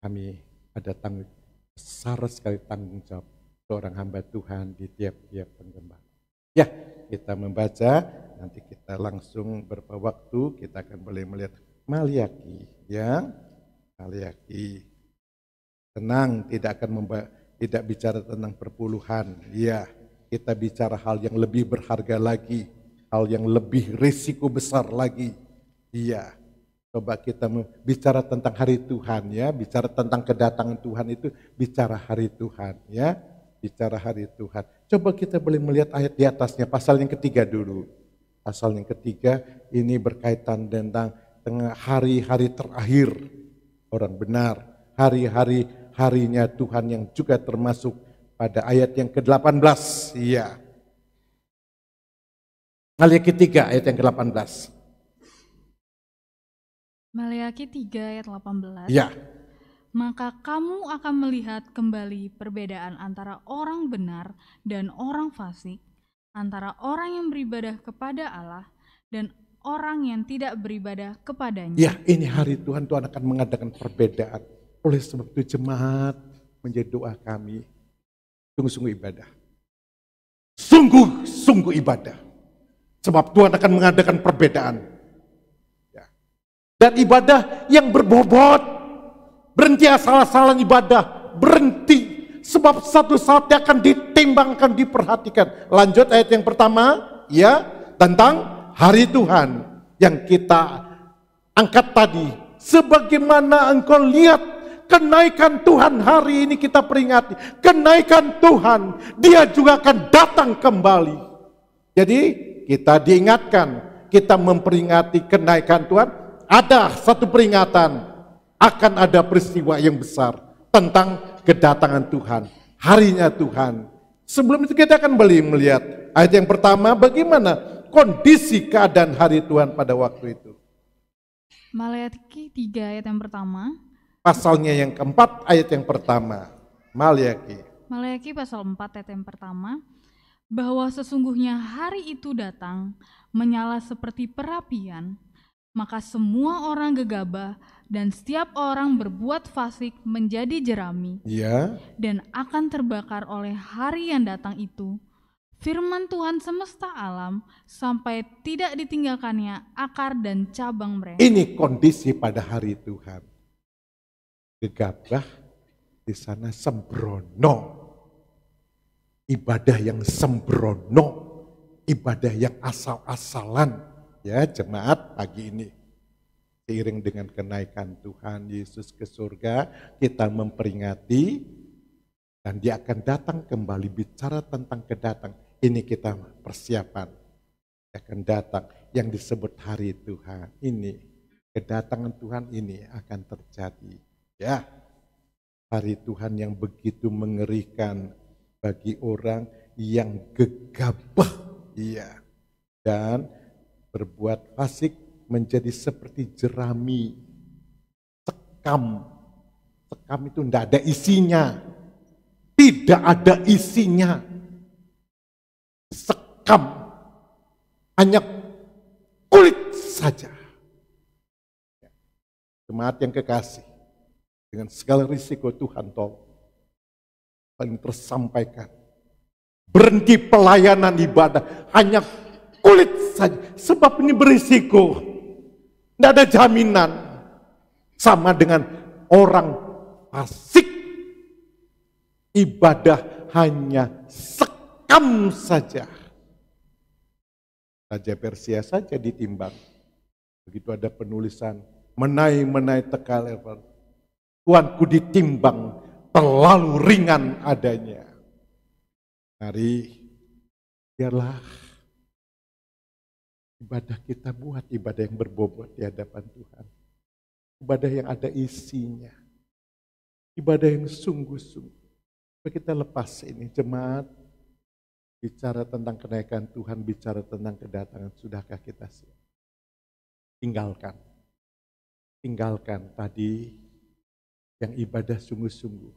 kami ada besar sekali tanggung jawab seorang hamba Tuhan di tiap-tiap penggembala. Ya, kita membaca, nanti kita langsung beberapa waktu, kita akan boleh melihat Maliaki, ya, Maliaki. Tenang, tidak akan tidak bicara tentang perpuluhan, ya. Kita bicara hal yang lebih berharga lagi, hal yang lebih risiko besar lagi, iya. Coba kita bicara tentang hari Tuhan, ya, bicara tentang kedatangan Tuhan itu bicara hari Tuhan, ya, bicara hari Tuhan. Coba kita boleh melihat ayat di atasnya, pasal yang ketiga dulu. Pasal yang ketiga ini berkaitan tentang hari-hari terakhir orang benar, harinya Tuhan yang juga termasuk pada ayat yang ke-18. Iya. Maliaki 3 ayat yang ke-18. Maliaki 3 ayat 18. Iya. Maka kamu akan melihat kembali perbedaan antara orang benar dan orang fasik, antara orang yang beribadah kepada Allah dan orang yang tidak beribadah kepadanya. Ya, ini hari Tuhan, Tuhan akan mengadakan perbedaan. Oleh sebab itu jemaat menjadi doa kami, sungguh-sungguh ibadah. Sungguh-sungguh ibadah. Sebab Tuhan akan mengadakan perbedaan. Ya. Dan ibadah yang berbobot. Berhenti asal-asalan ibadah. Berhenti. Sebab satu saat dia akan ditimbangkan, diperhatikan. Lanjut ayat yang pertama, ya, tentang hari Tuhan yang kita angkat tadi. Sebagaimana engkau lihat kenaikan Tuhan hari ini kita peringati. Kenaikan Tuhan, dia juga akan datang kembali. Jadi kita diingatkan, kita memperingati kenaikan Tuhan. Ada satu peringatan, akan ada peristiwa yang besar tentang kedatangan Tuhan. Harinya Tuhan. Sebelum itu kita akan melihat ayat yang pertama, bagaimana kondisi keadaan hari Tuhan pada waktu itu. Maleakhi 3 ayat yang pertama. Pasalnya yang keempat, ayat yang pertama. Maleakhi pasal 4 ayat yang pertama. Bahwa sesungguhnya hari itu datang, menyala seperti perapian, maka semua orang gegabah dan setiap orang berbuat fasik menjadi jerami, Ya. dan akan terbakar oleh hari yang datang itu. Firman Tuhan semesta alam sampai tidak ditinggalkannya akar dan cabang mereka. Ini kondisi pada hari Tuhan. Gegabah di sana sembrono. Ibadah yang sembrono, ibadah yang asal-asalan, ya jemaat pagi ini. Seiring dengan kenaikan Tuhan Yesus ke surga, kita memperingati dan dia akan datang kembali. Bicara tentang kedatang, ini kita persiapan. Dia akan datang yang disebut hari Tuhan ini. Kedatangan Tuhan ini akan terjadi. Ya, hari Tuhan yang begitu mengerikan bagi orang yang gegabah, iya, dan berbuat fasik menjadi seperti jerami, sekam. Sekam itu tidak ada isinya, tidak ada isinya. Sekam hanya kulit saja. Jemaat yang kekasih, dengan segala risiko Tuhan tolong paling tersampaikan. Berhenti pelayanan ibadah, hanya kulit saja. Sebab ini berisiko. Tidak ada jaminan. Sama dengan orang fasik. Ibadah hanya sekam saja. Raja Persia saja ditimbang. Begitu ada penulisan, menai teka level. Tuanku ditimbang, terlalu ringan adanya. Mari, biarlah ibadah kita buat ibadah yang berbobot di hadapan Tuhan. Ibadah yang ada isinya. Ibadah yang sungguh-sungguh. Kita lepas ini, jemaat. Bicara tentang kenaikan Tuhan, bicara tentang kedatangan. Sudahkah kita siap? Tinggalkan. Tinggalkan tadi yang ibadah sungguh-sungguh.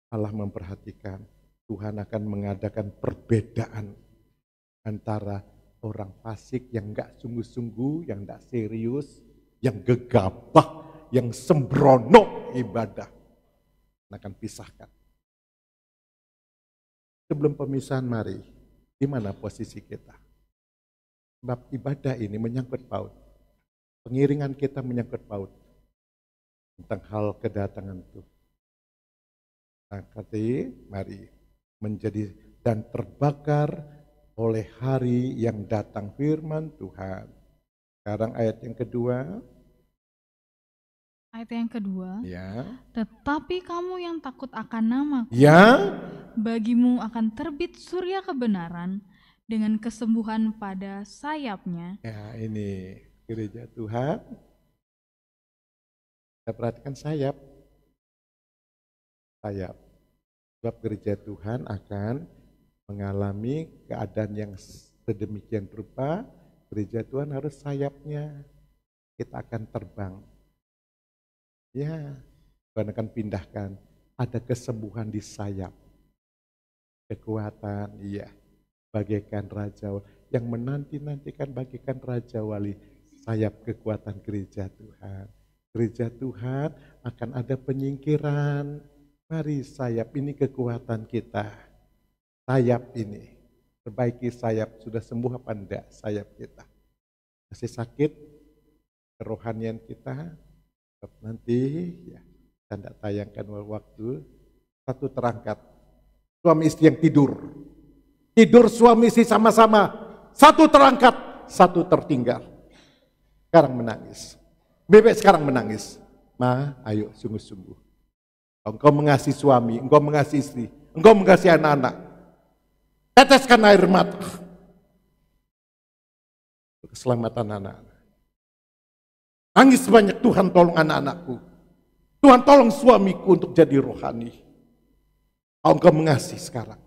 Allah memperhatikan, Tuhan akan mengadakan perbedaan antara orang fasik yang enggak sungguh-sungguh, yang enggak serius, yang gegabah, yang sembrono ibadah. Akan pisahkan. Sebelum pemisahan mari, di mana posisi kita? Sebab ibadah ini menyangkut paut. Pengiringan kita menyangkut paut. Tentang hal kedatangan itu. Mari menjadi dan terbakar oleh hari yang datang firman Tuhan. Sekarang ayat yang kedua. Ayat yang kedua. Ya. Tetapi kamu yang takut akan namaku. Ya. Bagimu akan terbit surya kebenaran dengan kesembuhan pada sayapnya. Ya, ini gereja Tuhan. Kita perhatikan sayap. Sebab gereja Tuhan akan mengalami keadaan yang sedemikian rupa. Gereja Tuhan harus sayapnya. Kita akan terbang. Ya, Tuhan akan pindahkan. Ada kesembuhan di sayap. Kekuatan, iya. Bagaikan raja yang menanti-nantikan bagaikan raja wali. Sayap kekuatan gereja Tuhan. Gereja Tuhan akan ada penyingkiran. Mari sayap ini kekuatan kita. Sayap ini. Perbaiki sayap. Sudah sembuh apa enggak sayap kita? Masih sakit? Kerohanian kita? Nanti ya, kita tidak tayangkan waktu. Satu terangkat. Suami istri yang tidur. Tidur suami istri sama-sama. Satu terangkat, satu tertinggal. Sekarang menangis. Bebek sekarang menangis. Ma, ayo sungguh-sungguh. Engkau mengasihi suami, engkau mengasihi istri, engkau mengasihi anak-anak. Teteskan air mata. Keselamatan anak-anak. Nangis banyak, Tuhan tolong anak-anakku. Tuhan tolong suamiku untuk jadi rohani. Engkau mengasihi sekarang.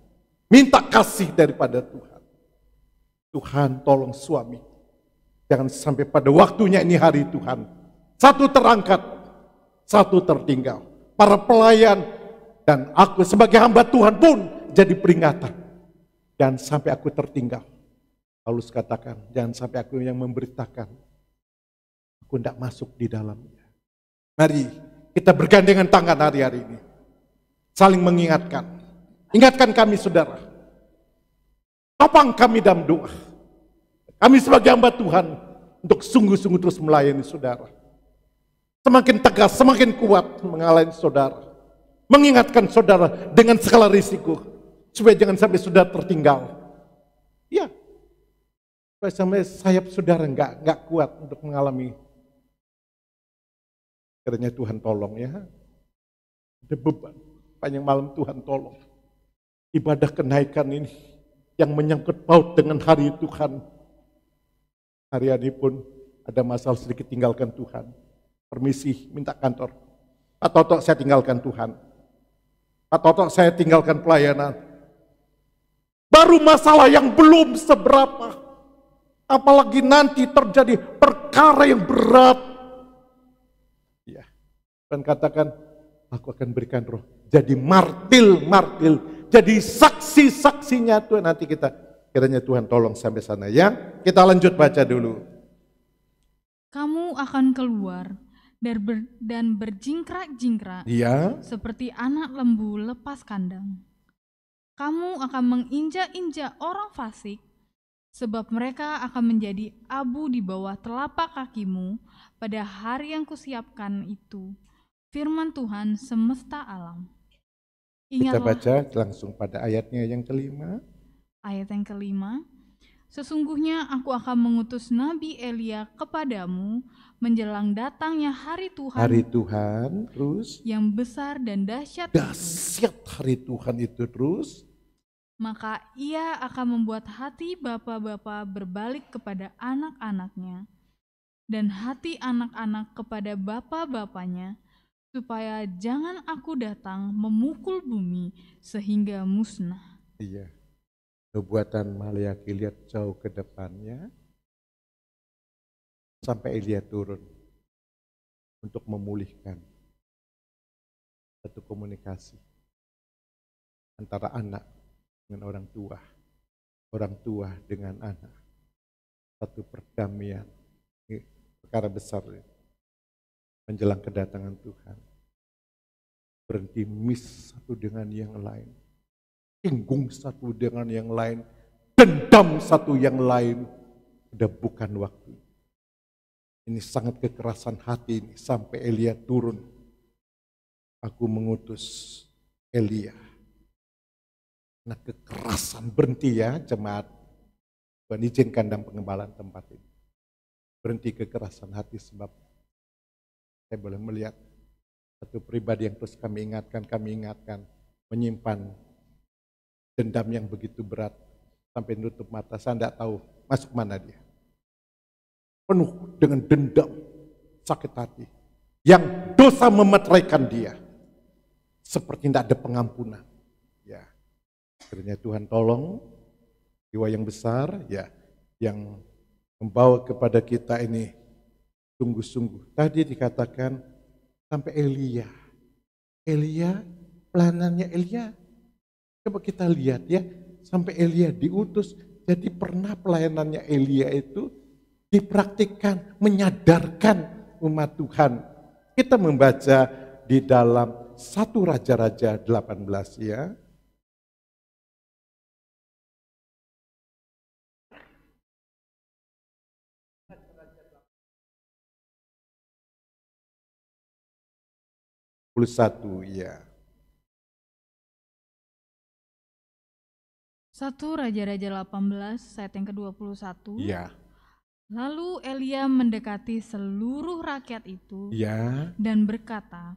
Minta kasih daripada Tuhan. Tuhan tolong suami. Jangan sampai pada waktunya ini hari Tuhan. Satu terangkat, satu tertinggal. Para pelayan dan aku sebagai hamba Tuhan pun jadi peringatan. Jangan sampai aku tertinggal. Paulus katakan, jangan sampai aku yang memberitakan. Aku tidak masuk di dalamnya. Mari kita bergandengan tangan hari-hari ini. Saling mengingatkan. Ingatkan kami saudara. Topang kami dalam doa. Kami sebagai hamba Tuhan untuk sungguh-sungguh terus melayani saudara. Semakin tegas, semakin kuat mengalayani saudara. Mengingatkan saudara dengan segala risiko. Supaya jangan sampai saudara tertinggal. Ya. Supaya sampai sayap saudara enggak kuat untuk mengalami. Kiranya Tuhan tolong ya. Ada beban. Panjang malam Tuhan tolong. Ibadah kenaikan ini yang menyangkut paut dengan hari Tuhan. Hari ini pun ada masalah sedikit tinggalkan Tuhan. Permisi, minta kantor. Pak Toto, saya tinggalkan Tuhan. Pak Toto, saya tinggalkan pelayanan. Baru masalah yang belum seberapa. Apalagi nanti terjadi perkara yang berat. Ya, dan katakan, aku akan berikan roh. Jadi martil, jadi saksi-saksinya Tuhan. Nanti kita, kiranya Tuhan tolong sampai sana ya. Kita lanjut baca dulu. Kamu akan keluar dan berjingkrak-jingkrak Iya. seperti anak lembu lepas kandang. Kamu akan menginjak-injak orang fasik, sebab mereka akan menjadi abu di bawah telapak kakimu pada hari yang kusiapkan itu. Firman Tuhan semesta alam. Kita Ingatlah baca langsung pada ayatnya yang kelima. ayat yang kelima. Sesungguhnya aku akan mengutus Nabi Elia kepadamu menjelang datangnya hari Tuhan. Hari Tuhan terus. Yang besar dan dahsyat itu. Dahsyat hari Tuhan itu terus. Maka ia akan membuat hati bapa-bapa berbalik kepada anak-anaknya, dan hati anak-anak kepada bapa-bapanya, supaya jangan aku datang memukul bumi sehingga musnah. Iya. Nubuatan Maleakhi lihat jauh ke depannya. Sampai Elia turun. Untuk memulihkan satu komunikasi. Antara anak dengan orang tua dengan anak. Satu perdamaian. Ini perkara besar ya. Menjelang kedatangan Tuhan. Berhenti miss satu dengan yang lain. Inggung satu dengan yang lain. Dendam satu yang lain. Udah bukan waktu. Ini sangat kekerasan hati ini. Sampai Elia turun. Aku mengutus Elia. Nah kekerasan berhenti ya jemaat. Tuhan izinkan dalam pengembalaan tempat ini. Berhenti kekerasan hati sebab saya boleh melihat satu pribadi yang terus kami ingatkan, menyimpan dendam yang begitu berat sampai nutup mata. Saya tidak tahu masuk mana dia. Penuh dengan dendam, sakit hati. Yang dosa memeteraikan dia. Seperti tidak ada pengampunan. Ya, akhirnya Tuhan tolong jiwa yang besar, ya, yang membawa kepada kita ini sungguh-sungguh. Tadi dikatakan sampai Elia. Elia, pelayanannya Elia. Coba kita lihat ya, sampai Elia diutus. Jadi pernah pelayanannya Elia itu dipraktikkan, menyadarkan umat Tuhan. Kita membaca di dalam 1 Raja-Raja 18 ya. Ya. 1 Raja-Raja 18 ayat yang ke-21. Ya. Lalu Elia mendekati seluruh rakyat itu Ya. dan berkata,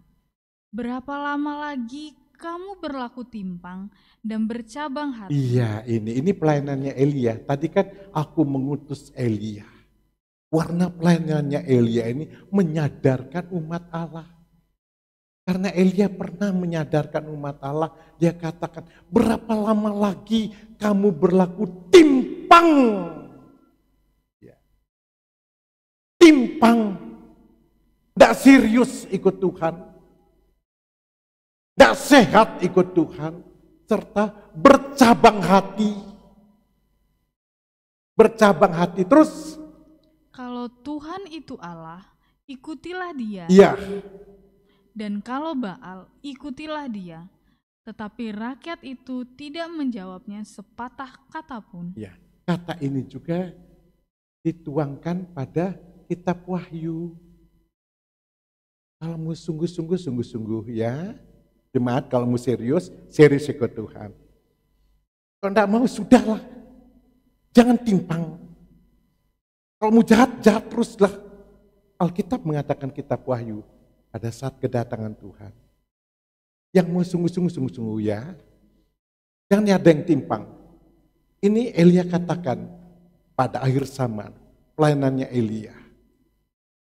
berapa lama lagi kamu berlaku timpang dan bercabang hati? Iya, ini pelayanannya Elia. Tadi kan aku mengutus Elia. Warna pelayanannya Elia ini menyadarkan umat Allah. Karena Elia pernah menyadarkan umat Allah, dia katakan, berapa lama lagi kamu berlaku timpang timpang, tidak serius ikut Tuhan, tidak sehat ikut Tuhan, serta bercabang hati. Bercabang hati terus. Kalau Tuhan itu Allah, ikutilah Dia. Iya. Dan kalau Baal, ikutilah dia. Tetapi rakyat itu tidak menjawabnya sepatah kata pun. Ya, kata ini juga dituangkan pada kitab Wahyu. Kalau mau sungguh-sungguh ya, jemaat kalau mau serius ikut Tuhan. Kalau tidak mau, sudahlah. Jangan timpang. Kalau mau jahat teruslah. Alkitab mengatakan kitab Wahyu, pada saat kedatangan Tuhan. Yang mau sungguh-sungguh ya. Jangan ada yang timpang. Ini Elia katakan pada akhir zaman. Pelayanannya Elia.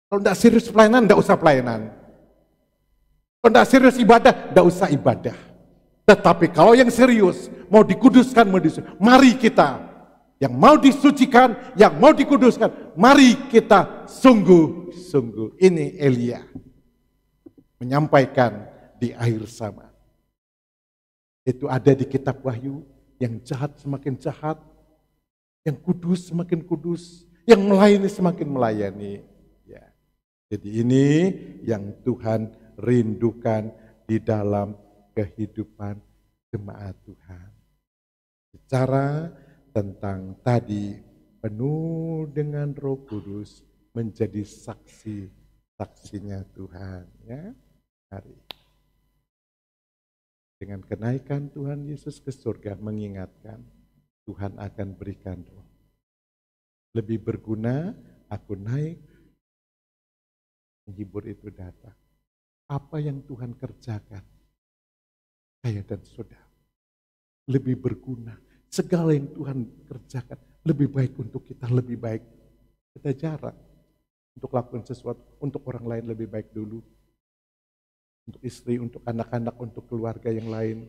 Kalau tidak serius pelayanan, tidak usah pelayanan. Kalau tidak serius ibadah, tidak usah ibadah. Tetapi kalau yang serius, mau dikuduskan, mari kita. Yang mau disucikan, yang mau dikuduskan, mari kita sungguh-sungguh. Ini Elia menyampaikan di akhir zaman. Itu ada di kitab Wahyu, yang jahat semakin jahat, yang kudus semakin kudus, yang melayani semakin melayani. Ya. Jadi ini yang Tuhan rindukan di dalam kehidupan jemaat Tuhan. Bicara tentang tadi penuh dengan Roh Kudus menjadi saksinya Tuhan. Ya. Hari. Dengan kenaikan Tuhan Yesus ke surga mengingatkan Tuhan akan berikan roh. Lebih berguna aku naik, menghibur itu datang. Apa yang Tuhan kerjakan, saya dan saudara, lebih berguna. Segala yang Tuhan kerjakan lebih baik untuk kita, lebih baik. Kita jarang untuk lakukan sesuatu untuk orang lain lebih baik dulu. Untuk istri, untuk anak-anak, untuk keluarga yang lain.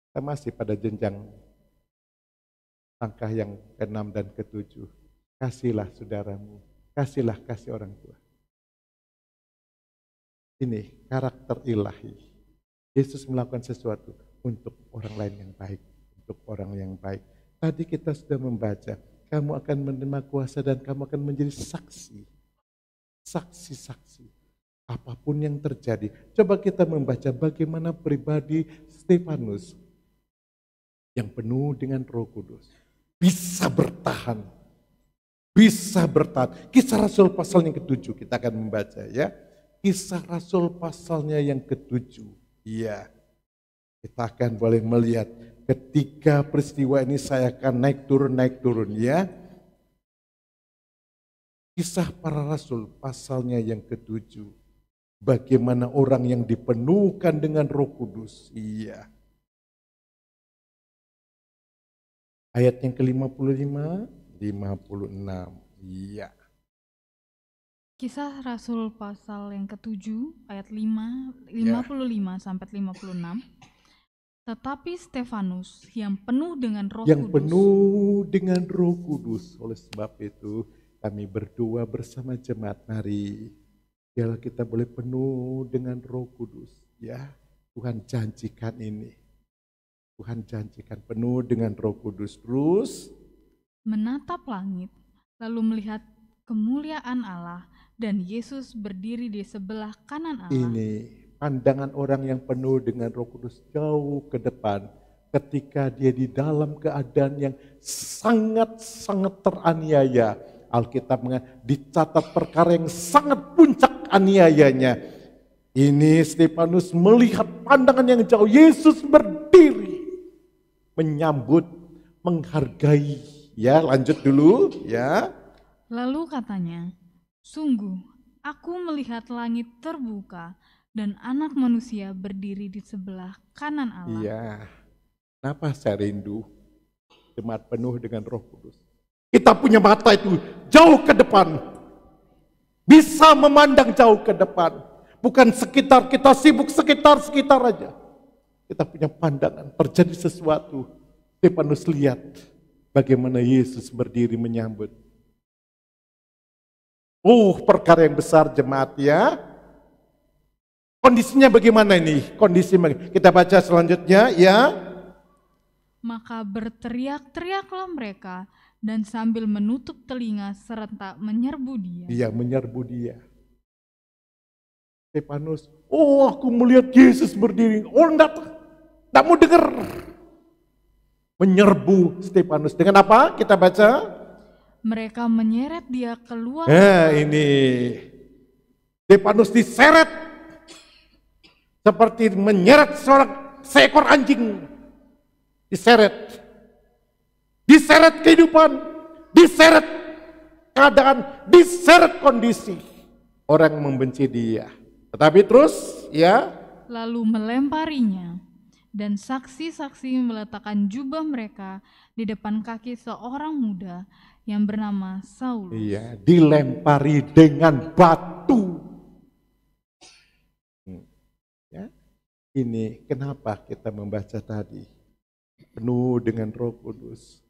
Kita masih pada jenjang langkah yang ke-6 dan ke-7. Kasihlah saudaramu, kasih orang tua. Ini karakter ilahi. Yesus melakukan sesuatu untuk orang lain yang baik, untuk orang yang baik. Tadi kita sudah membaca, kamu akan menerima kuasa dan kamu akan menjadi saksi. Saksi-saksi. Apapun yang terjadi. Coba kita membaca bagaimana pribadi Stefanus yang penuh dengan Roh Kudus. Bisa bertahan. Kisah Rasul pasalnya yang ke-7 kita akan membaca ya. Kisah Rasul pasalnya yang ke-7. Iya. Kita akan boleh melihat ketika peristiwa ini saya akan naik turun ya. Kisah para Rasul pasalnya yang ke-7. Bagaimana orang yang dipenuhkan dengan Roh Kudus. Iya. Ayat yang ke-55, 56. Iya. Kisah Rasul pasal yang ke-7 ayat 55 sampai 56. Tetapi Stefanus yang penuh dengan Roh Kudus. Oleh sebab itu kami berdoa bersama jemaat, mari biarlah kita boleh penuh dengan Roh Kudus. Ya, Tuhan janjikan ini. Tuhan janjikan penuh dengan Roh Kudus. Terus menatap langit, lalu melihat kemuliaan Allah dan Yesus berdiri di sebelah kanan Allah. Ini pandangan orang yang penuh dengan Roh Kudus jauh ke depan. Ketika dia di dalam keadaan yang sangat-sangat teraniaya. Alkitab dicatat perkara yang sangat puncak aniayanya. Ini Stefanus melihat pandangan yang jauh. Yesus berdiri menyambut, menghargai. Ya, lanjut dulu ya. Lalu katanya, sungguh aku melihat langit terbuka dan anak manusia berdiri di sebelah kanan Allah. Iya. Kenapa saya rindu jemaat penuh dengan Roh Kudus? Kita punya mata itu jauh ke depan. Bisa memandang jauh ke depan. Bukan sekitar, kita sibuk sekitar aja. Kita punya pandangan, terjadi sesuatu. Stefanus lihat bagaimana Yesus berdiri menyambut. Perkara yang besar jemaat ya. Kondisinya bagaimana ini? Kita baca selanjutnya ya. Maka berteriak-teriaklah mereka dan sambil menutup telinga serentak menyerbu dia. Dia menyerbu dia. Stefanus, aku melihat Yesus berdiri. Enggak mau dengar. Menyerbu Stefanus. Dengan apa? Kita baca. Mereka menyeret dia keluar. Ini. Stefanus diseret. Seperti menyeret seekor anjing. Diseret kehidupan, diseret keadaan, diseret kondisi. Orang membenci dia. Tetapi terus ya. Lalu melemparinya, dan saksi-saksi meletakkan jubah mereka di depan kaki seorang muda yang bernama Saulus. Iya, dilempari dengan batu. Ya, ini kenapa kita membaca tadi? Penuh dengan Roh Kudus.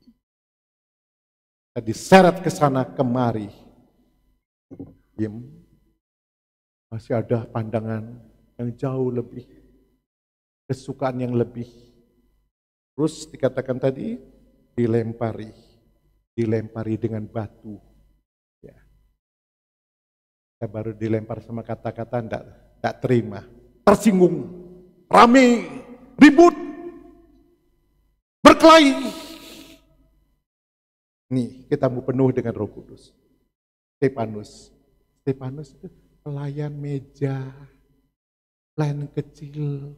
Kita diseret ke sana kemari. Masih ada pandangan yang jauh lebih, kesukaan yang lebih. Terus dikatakan tadi dilempari dengan batu. Ya. Kita baru dilempar sama kata-kata enggak terima, tersinggung, rame, ribut, berkelahi. Nih, kita mau penuh dengan Roh Kudus. Stefanus itu pelayan meja, pelayan kecil.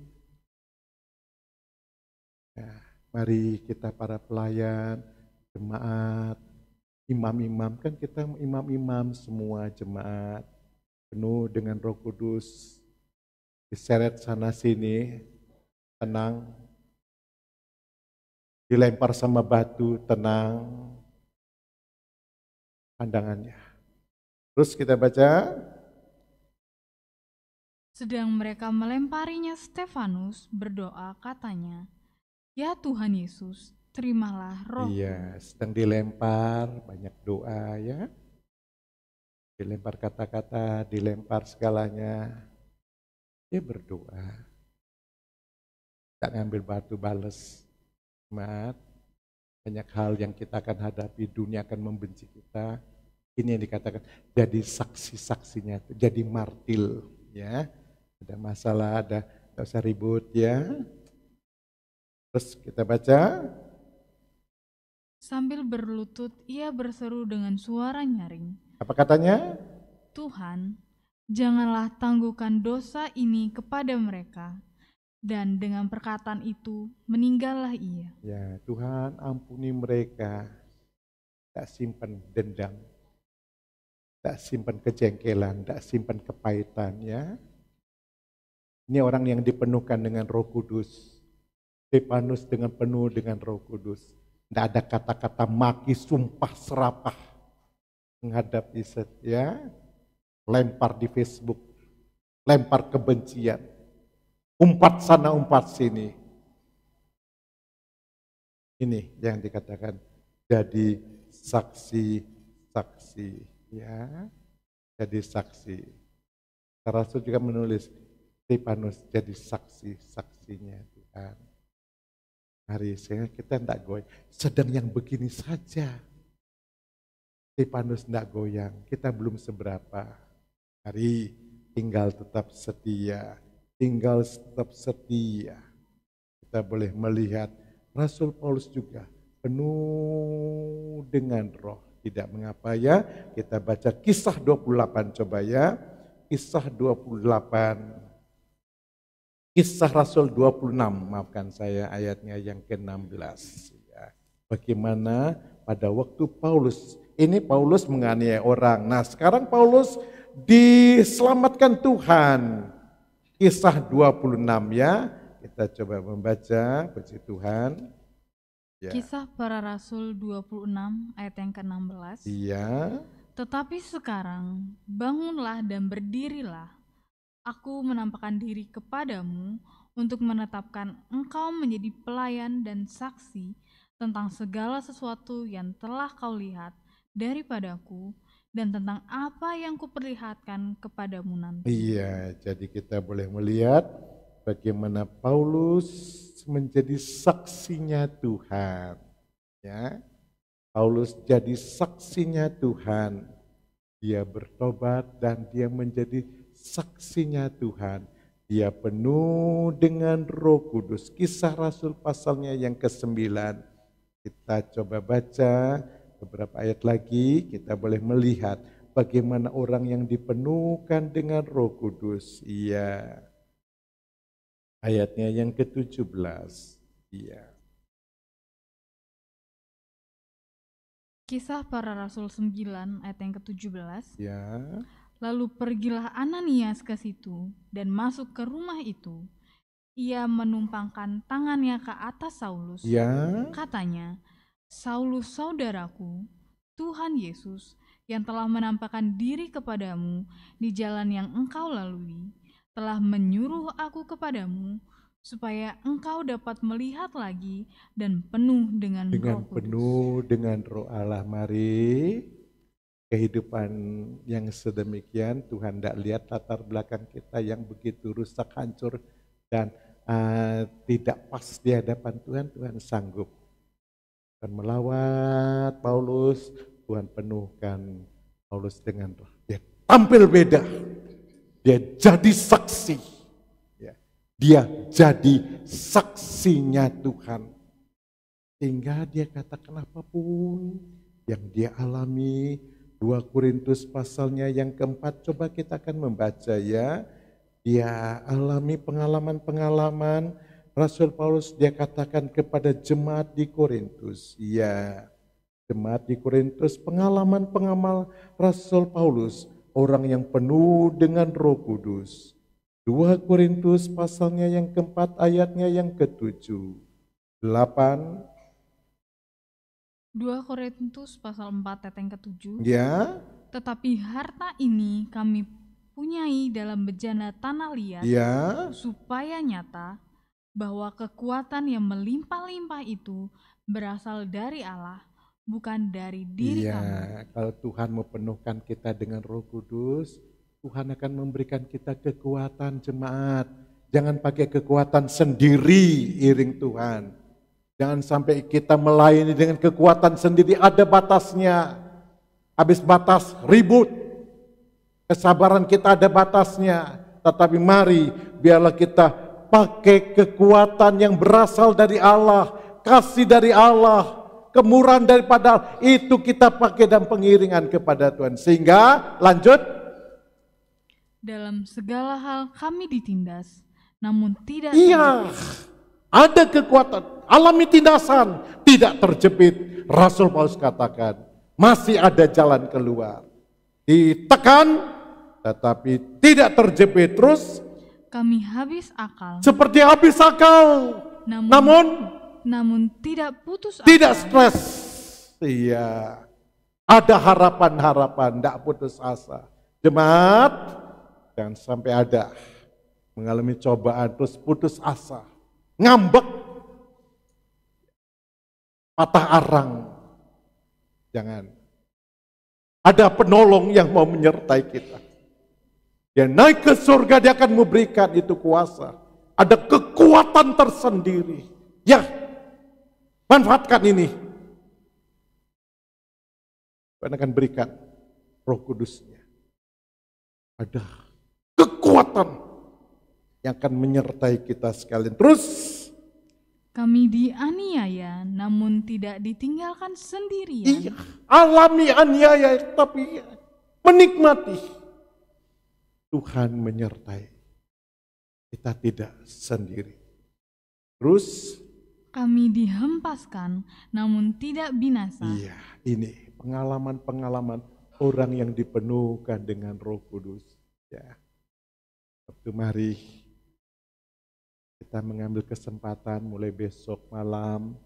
Ya, mari kita para pelayan, jemaat, imam-imam, kan kita imam-imam semua jemaat, penuh dengan Roh Kudus, diseret sana sini, tenang, dilempar sama batu, tenang, pandangannya. Terus kita baca. Sedang mereka melemparinya, Stefanus berdoa katanya, "Ya Tuhan Yesus, terimalah roh." Iya, sedang dilempar, banyak doa ya. Dilempar kata-kata, dilempar segalanya. Dia berdoa. Tak ngambil batu bales. Banyak hal yang kita akan hadapi, dunia akan membenci kita. Ini yang dikatakan jadi saksi-saksinya, jadi martil ya. Ada masalah, nggak usah ribut ya. Terus kita baca. Sambil berlutut ia berseru dengan suara nyaring. Apa katanya? "Tuhan, janganlah tangguhkan dosa ini kepada mereka." Dan dengan perkataan itu meninggallah ia. Ya Tuhan, ampuni mereka. Tak simpan dendam, tak simpan kejengkelan, tak simpan kepahitan ya. Ini orang yang dipenuhkan dengan Roh Kudus. Stefanus dengan penuh dengan Roh Kudus. Tidak ada kata-kata maki, sumpah, serapah menghadapi ya. Lempar di Facebook, lempar kebencian, umpat sana umpat sini. Ini yang dikatakan jadi saksi-saksi ya. Jadi saksi. Rasul juga menulis Stefanus jadi saksi-saksinya Tuhan. Hari ini kita tidak goyang. Sedang yang begini saja. Stefanus tidak goyang. Kita belum seberapa. Hari tinggal tetap setia. Tinggal tetap setia. Kita boleh melihat Rasul Paulus juga penuh dengan roh. Tidak mengapa ya. Kita baca Kisah 28 coba ya. Kisah 28. Kisah Rasul 26, maafkan saya ayatnya yang ke-16. Ya. Bagaimana pada waktu Paulus, ini Paulus menganiaya orang. Nah sekarang Paulus diselamatkan Tuhan. Kisah 26 ya, kita coba membaca, puji Tuhan. Ya. Kisah Para Rasul 26 ayat yang ke-16. Iya. Tetapi sekarang bangunlah dan berdirilah. Aku menampakkan diri kepadamu untuk menetapkan engkau menjadi pelayan dan saksi tentang segala sesuatu yang telah kau lihat daripadaku dan tentang apa yang kuperlihatkan kepadamu nanti. Iya, jadi kita boleh melihat bagaimana Paulus menjadi saksinya Tuhan. Ya, Paulus jadi saksinya Tuhan. Dia bertobat dan dia menjadi saksinya Tuhan. Dia penuh dengan Roh Kudus. Kisah Rasul pasalnya yang ke-9. Kita coba baca beberapa ayat lagi, kita boleh melihat bagaimana orang yang dipenuhkan dengan Roh Kudus. Iya. Ayatnya yang ke-17. Iya. Kisah Para Rasul 9 ayat yang ke-17. Ya. Lalu pergilah Ananias ke situ dan masuk ke rumah itu. Ia menumpangkan tangannya ke atas Saulus. Ya. Katanya, Saulus saudaraku, Tuhan Yesus yang telah menampakkan diri kepadamu di jalan yang engkau lalui, telah menyuruh aku kepadamu supaya engkau dapat melihat lagi dan penuh dengan Roh Kudus. Penuh dengan Roh Allah. Mari kehidupan yang sedemikian Tuhan tidak lihat latar belakang kita yang begitu rusak, hancur dan tidak pas di hadapan Tuhan. Tuhan sanggup. Tuhan melawat Paulus, Tuhan penuhkan Paulus dengan roh. Dia tampil beda, dia jadi saksi, dia jadi saksinya Tuhan. Sehingga dia katakan apapun yang dia alami, 2 Korintus pasalnya yang ke-4, coba kita akan membaca ya. Dia alami pengalaman-pengalaman, Rasul Paulus dia katakan kepada jemaat di Korintus. Ya, jemaat di Korintus, pengalaman-pengalaman Rasul Paulus, orang yang penuh dengan Roh Kudus. 2 Korintus pasalnya yang ke-4 ayatnya yang ke-7, 8. 2 Korintus pasal 4 ayat yang ke-7. Ya. Tetapi harta ini kami punyai dalam bejana tanah liat, Ya. supaya nyata bahwa kekuatan yang melimpah-limpah itu berasal dari Allah, bukan dari diri kami. Kalau Tuhan memenuhkan kita dengan Roh Kudus, Tuhan akan memberikan kita kekuatan jemaat. Jangan pakai kekuatan sendiri iring Tuhan. Jangan sampai kita melayani dengan kekuatan sendiri, ada batasnya. Habis batas ribut. Kesabaran kita ada batasnya. Tetapi mari biarlah kita pakai kekuatan yang berasal dari Allah, kasih dari Allah, kemurahan daripada Allah. Itu kita pakai dan pengiringan kepada Tuhan. Sehingga lanjut. Dalam segala hal kami ditindas, namun tidak ada kekuatan, alami tindasan, tidak terjepit. Rasul Paulus katakan, masih ada jalan keluar. Ditekan, tetapi tidak terjepit. Terus kami habis akal. Seperti habis akal. Namun tidak putus asa. Tidak stres. Iya. Ada harapan-harapan, tidak putus asa. Jemaat, jangan sampai ada mengalami cobaan terus putus asa. Ngambek. Patah arang. Jangan. Ada penolong yang mau menyertai kita. Dia naik ke surga, dia akan memberikan itu kuasa. Ada kekuatan tersendiri. Ya, manfaatkan ini. Tuhan akan berikan Roh Kudusnya. Ada kekuatan yang akan menyertai kita sekalian. Terus, kami dianiaya namun tidak ditinggalkan sendirian. Iya, alami aniaya tapi menikmati. Tuhan menyertai. Kita tidak sendiri. Terus, kami dihempaskan namun tidak binasa. Iya, ini pengalaman-pengalaman orang yang dipenuhkan dengan Roh Kudus. Ya. Waktu mari kita mengambil kesempatan mulai besok malam,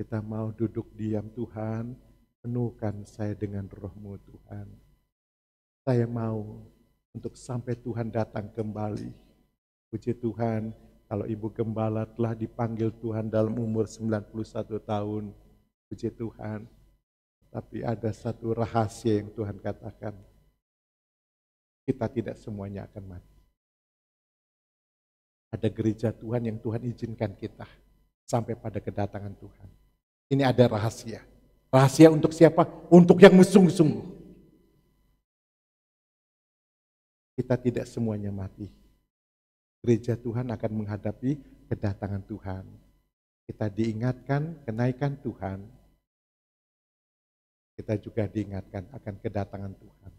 kita mau duduk diam. Tuhan, penuhkan saya dengan Roh-Mu Tuhan. Saya mau untuk sampai Tuhan datang kembali. Puji Tuhan, kalau Ibu Gembala telah dipanggil Tuhan dalam umur 91 tahun. Puji Tuhan. Tapi ada satu rahasia yang Tuhan katakan. Kita tidak semuanya akan mati. Ada gereja Tuhan yang Tuhan izinkan kita sampai pada kedatangan Tuhan. Ini ada rahasia. Rahasia untuk siapa? Untuk yang sungguh-sungguh. Kita tidak semuanya mati. Gereja Tuhan akan menghadapi kedatangan Tuhan. Kita diingatkan kenaikan Tuhan. Kita juga diingatkan akan kedatangan Tuhan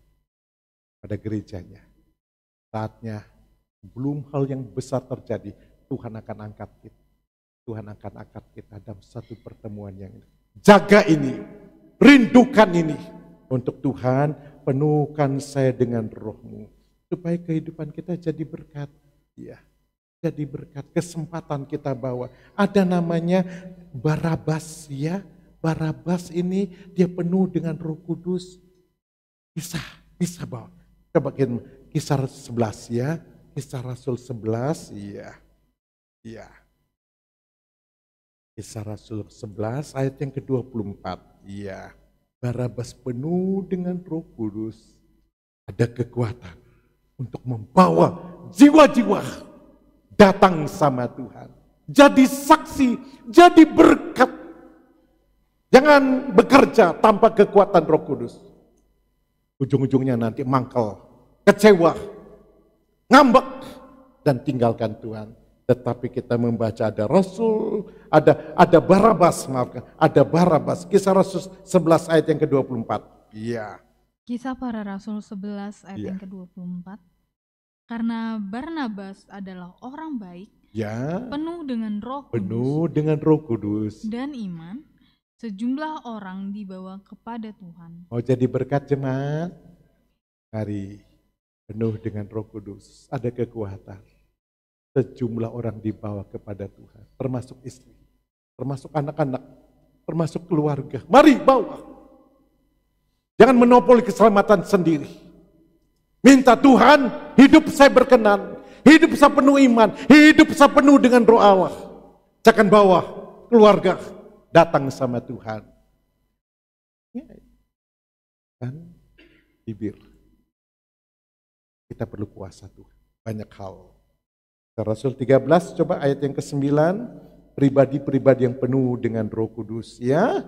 pada gerejanya. Saatnya belum hal yang besar terjadi, Tuhan akan angkat kita. Tuhan akan angkat kita dalam satu pertemuan yang ini. Jaga ini, rindukan ini. Untuk Tuhan, penuhkan saya dengan roh-Mu. Supaya kehidupan kita jadi berkat. Ya, jadi berkat. Kesempatan kita bawa. Ada namanya Barabas ya. Barabas ini dia penuh dengan Roh Kudus. Bisa bawa. Coba Kisah 11 ya. Kisah Rasul 11 iya. Iya. Kisah Rasul 11 ayat yang ke-24. Iya. Barabas penuh dengan Roh Kudus. Ada kekuatan untuk membawa jiwa-jiwa datang sama Tuhan. Jadi saksi, jadi berkat. Jangan bekerja tanpa kekuatan Roh Kudus. Ujung-ujungnya nanti mangkel, kecewa, ngambek, dan tinggalkan Tuhan. Tetapi kita membaca ada Rasul, ada Barabas, maafkan, ada Barabas. Kisah Rasul 11 ayat yang ke-24. Iya. Kisah Para Rasul 11 ayat yang ke-24. Karena Barnabas adalah orang baik, Ya. penuh dengan Roh Kudus, Penuh dengan Roh Kudus. dan iman, sejumlah orang dibawa kepada Tuhan. Mau jadi berkat jemaat? Mari penuh dengan Roh Kudus. Ada kekuatan. Sejumlah orang dibawa kepada Tuhan. Termasuk istri, termasuk anak-anak, termasuk keluarga. Mari bawa. Jangan monopoli keselamatan sendiri. Minta Tuhan, hidup saya berkenan. Hidup saya penuh iman. Hidup saya penuh dengan Roh Allah. Jangan bawa keluarga datang sama Tuhan. Ya. Kan bibir. Kita perlu kuasa Tuhan. Banyak hal. Rasul 13 coba ayat yang ke-9. Pribadi-pribadi yang penuh dengan Roh Kudus ya.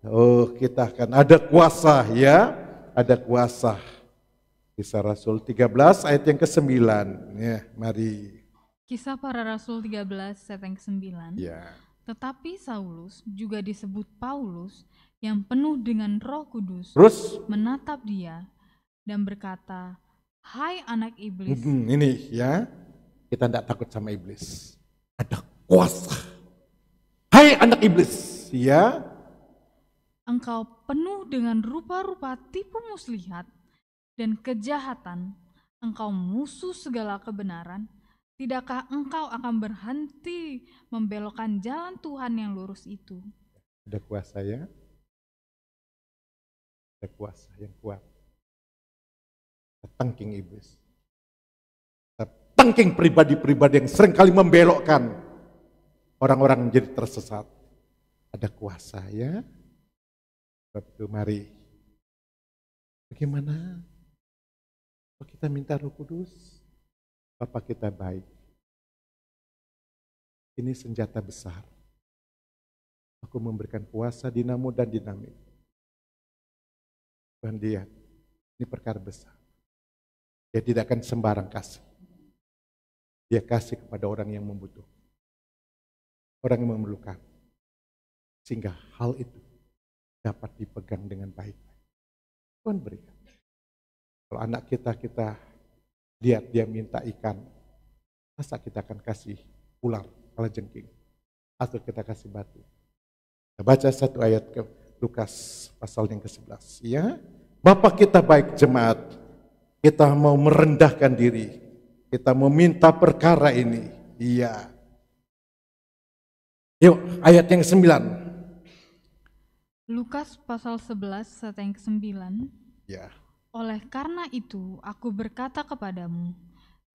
Oh, kita akan ada kuasa ya. Ada kuasa. Kisah Rasul 13 ayat yang ke-9. Ya, mari. Kisah Para Rasul 13 ayat yang ke-9. Ya. Tetapi Saulus juga disebut Paulus yang penuh dengan Roh Kudus. Terus menatap dia dan berkata, "Hai anak iblis." Ini ya. Kita tidak takut sama iblis. Ada kuasa. Hai anak iblis, ya. Engkau penuh dengan rupa-rupa tipu muslihat dan kejahatan. Engkau musuh segala kebenaran. Tidakkah engkau akan berhenti membelokkan jalan Tuhan yang lurus itu? Ada kuasa ya. Ada kuasa yang kuat. Tangking iblis. Tangking pribadi-pribadi yang seringkali membelokkan orang-orang menjadi tersesat. Ada kuasa ya. Sebab itu mari. Bagaimana? Kalau kita minta Roh Kudus, Bapa kita baik. Ini senjata besar. Aku memberikan kuasa dinamo dan dinamik. Tuhan lihat, ini perkara besar. Dia tidak akan sembarang kasih. Dia kasih kepada orang yang membutuhkan. Orang yang memerlukan. Sehingga hal itu dapat dipegang dengan baik. Tuhan berikan. Kalau anak kita lihat dia minta ikan, masa kita akan kasih ular, kalajengking, atau kita kasih batu? Kita baca satu ayat ke Lukas pasal yang ke-11. Ya, Bapa kita baik jemaat, kita mau merendahkan diri. Kita meminta perkara ini. Iya. Yuk, ayat yang 9. Lukas pasal 11 ayat yang ke-9. Ya. Oleh karena itu, aku berkata kepadamu,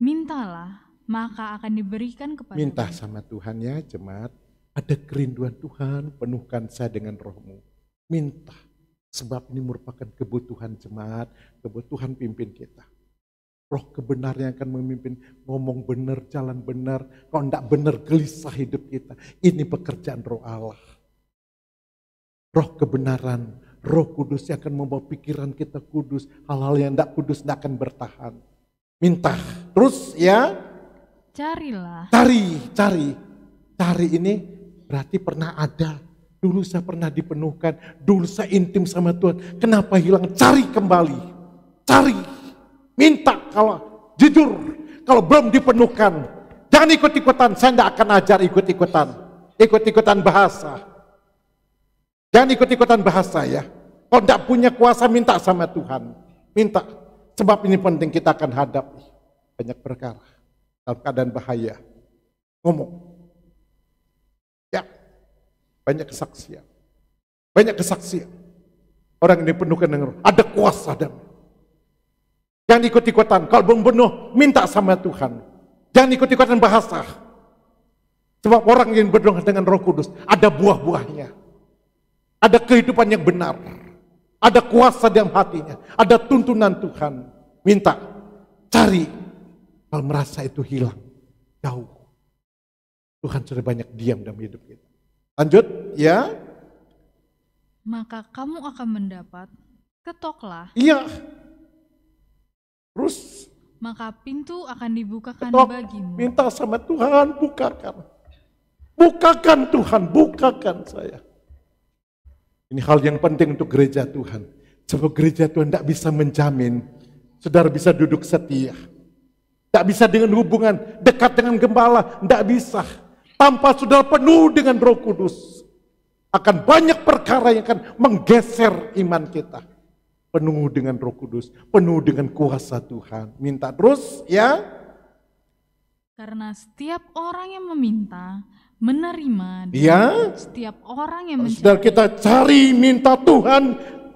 mintalah, maka akan diberikan kepadamu. Minta sama Tuhan ya, jemaat. Ada kerinduan Tuhan, penuhkan saya dengan roh-Mu. Minta. Sebab ini merupakan kebutuhan jemaat, kebutuhan pimpin kita. Roh kebenaran yang akan memimpin, ngomong benar, jalan benar. Kalau tidak benar, gelisah hidup kita. Ini pekerjaan Roh Allah. Roh kebenaran, Roh Kudus yang akan membawa pikiran kita kudus. Hal-hal yang tidak kudus tidak akan bertahan. Minta, terus ya. Carilah. Cari ini berarti pernah ada. Dulu saya pernah dipenuhkan, dulu saya intim sama Tuhan. Kenapa hilang? Cari kembali. Cari. Minta kalau jujur. Kalau belum dipenuhkan. Jangan ikut-ikutan. Saya tidak akan ajar ikut-ikutan. Ikut-ikutan bahasa. Jangan ikut-ikutan bahasa ya. Kalau tidak punya kuasa minta sama Tuhan. Minta. Sebab ini penting kita akan hadapi. Banyak perkara. Dalam keadaan bahaya. Ngomong. Ya. Banyak kesaksian. Orang ini penuhkan dengan roh. Ada kuasa dan jangan ikut-ikutan. Kalau belum penuh, minta sama Tuhan. Jangan ikut-ikutan bahasa. Sebab orang yang berdoa dengan Roh Kudus, ada buah-buahnya. Ada kehidupan yang benar. Ada kuasa dalam hatinya. Ada tuntunan Tuhan. Minta. Cari. Kalau merasa itu hilang. Jauh. Tuhan sudah banyak diam dalam hidup kita. Lanjut, ya. Maka kamu akan mendapat, ketoklah. Iya. Terus. Maka pintu akan dibukakan Ketok, bagimu. minta sama Tuhan, bukakan. Bukakan Tuhan, bukakan saya. Ini hal yang penting untuk gereja Tuhan. Sebab gereja Tuhan tidak bisa menjamin saudara bisa duduk setia. Tidak bisa dengan hubungan dekat dengan gembala, tidak bisa. Tanpa saudara penuh dengan Roh Kudus, akan banyak perkara yang akan menggeser iman kita. Penuh dengan Roh Kudus, penuh dengan kuasa Tuhan. Minta terus ya. Karena setiap orang yang meminta, menerima. Ya. Setiap orang yang mencari. Saudara kita cari, minta Tuhan,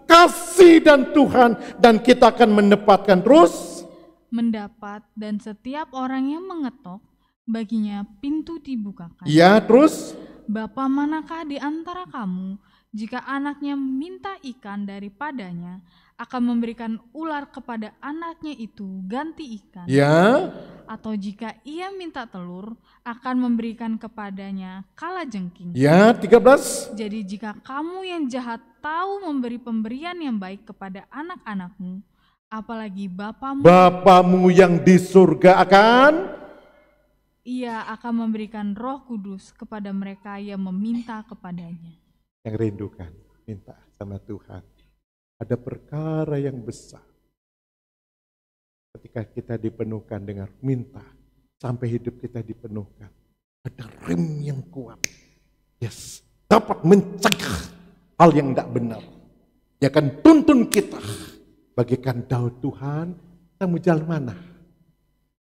kasih dan Tuhan. Dan kita akan mendapatkan terus. Mendapat, dan setiap orang yang mengetok, baginya pintu dibukakan. Ya, terus? Bapa manakah di antara kamu, jika anaknya minta ikan daripadanya, akan memberikan ular kepada anaknya itu ganti ikan? Ya. Atau jika ia minta telur, akan memberikan kepadanya kalajengking? Ya, 13. Jadi jika kamu yang jahat tahu memberi pemberian yang baik kepada anak-anakmu, apalagi Bapamu yang di surga akan? Ia akan memberikan Roh Kudus kepada mereka yang meminta kepadanya. Yang rindukan, minta sama Tuhan. Ada perkara yang besar. Ketika kita dipenuhkan dengan minta, sampai hidup kita dipenuhkan. Ada rem yang kuat. Yes, dapat mencegah hal yang tidak benar. Dia akan tuntun kita. Bagikan Daud, Tuhan, kita mau jalan mana?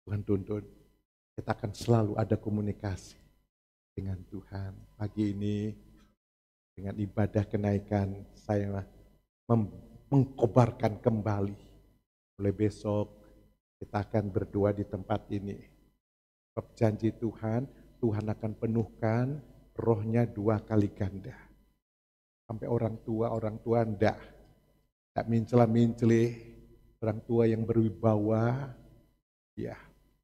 Tuhan tuntun. Kita akan selalu ada komunikasi dengan Tuhan. Pagi ini dengan ibadah kenaikan saya mengkobarkan kembali. Mulai besok kita akan berdoa di tempat ini. Sebab janji Tuhan, Tuhan akan penuhkan rohnya 2 kali ganda. Sampai orang tua enggak mincela-minceli, orang tua yang berwibawa, ya.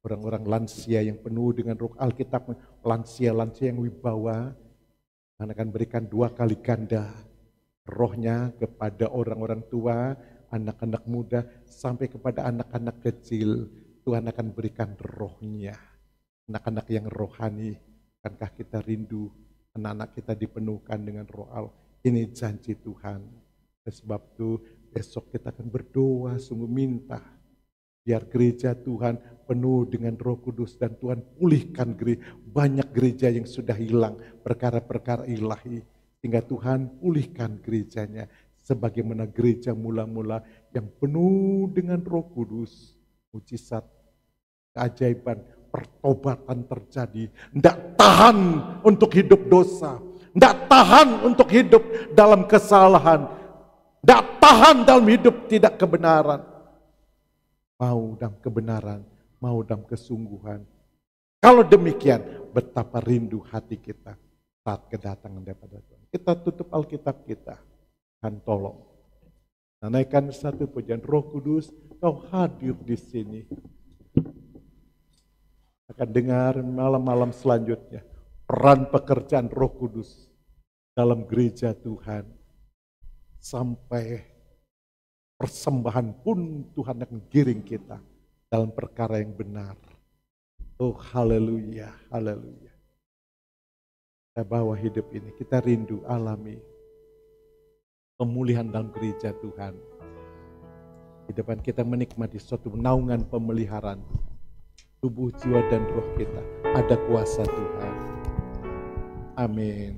Orang-orang lansia yang penuh dengan roh Alkitab, lansia-lansia yang wibawa, Tuhan akan berikan 2 kali ganda rohnya kepada orang-orang tua, anak-anak muda, sampai kepada anak-anak kecil. Tuhan akan berikan rohnya. Anak-anak yang rohani, akankah kita rindu anak-anak kita dipenuhkan dengan roh Allah? Ini janji Tuhan. Sebab itu besok kita akan berdoa, sungguh minta. Biar gereja Tuhan penuh dengan Roh Kudus dan Tuhan pulihkan banyak gereja yang sudah hilang perkara-perkara ilahi. Sehingga Tuhan pulihkan gerejanya sebagaimana gereja mula-mula yang penuh dengan Roh Kudus. Mujizat, keajaiban, pertobatan terjadi. Tidak tahan untuk hidup dosa. Tidak tahan untuk hidup dalam kesalahan. Tidak tahan dalam hidup tidak kebenaran. Mau dalam kebenaran, mau dalam kesungguhan. Kalau demikian, betapa rindu hati kita saat kedatangan daripada Tuhan. Kita tutup Alkitab kita. Tuhan tolong Naikkan satu pujian. Roh Kudus, Kau hadir di sini. Akan dengar malam-malam selanjutnya peran pekerjaan Roh Kudus dalam gereja Tuhan. Sampai persembahan pun Tuhan akan giring kita dalam perkara yang benar. Oh haleluya, haleluya. Kita bawa hidup ini, kita rindu alami pemulihan dalam gereja Tuhan. Di depan kita menikmati suatu naungan pemeliharaan tubuh, jiwa, dan roh kita. Ada kuasa Tuhan. Amin.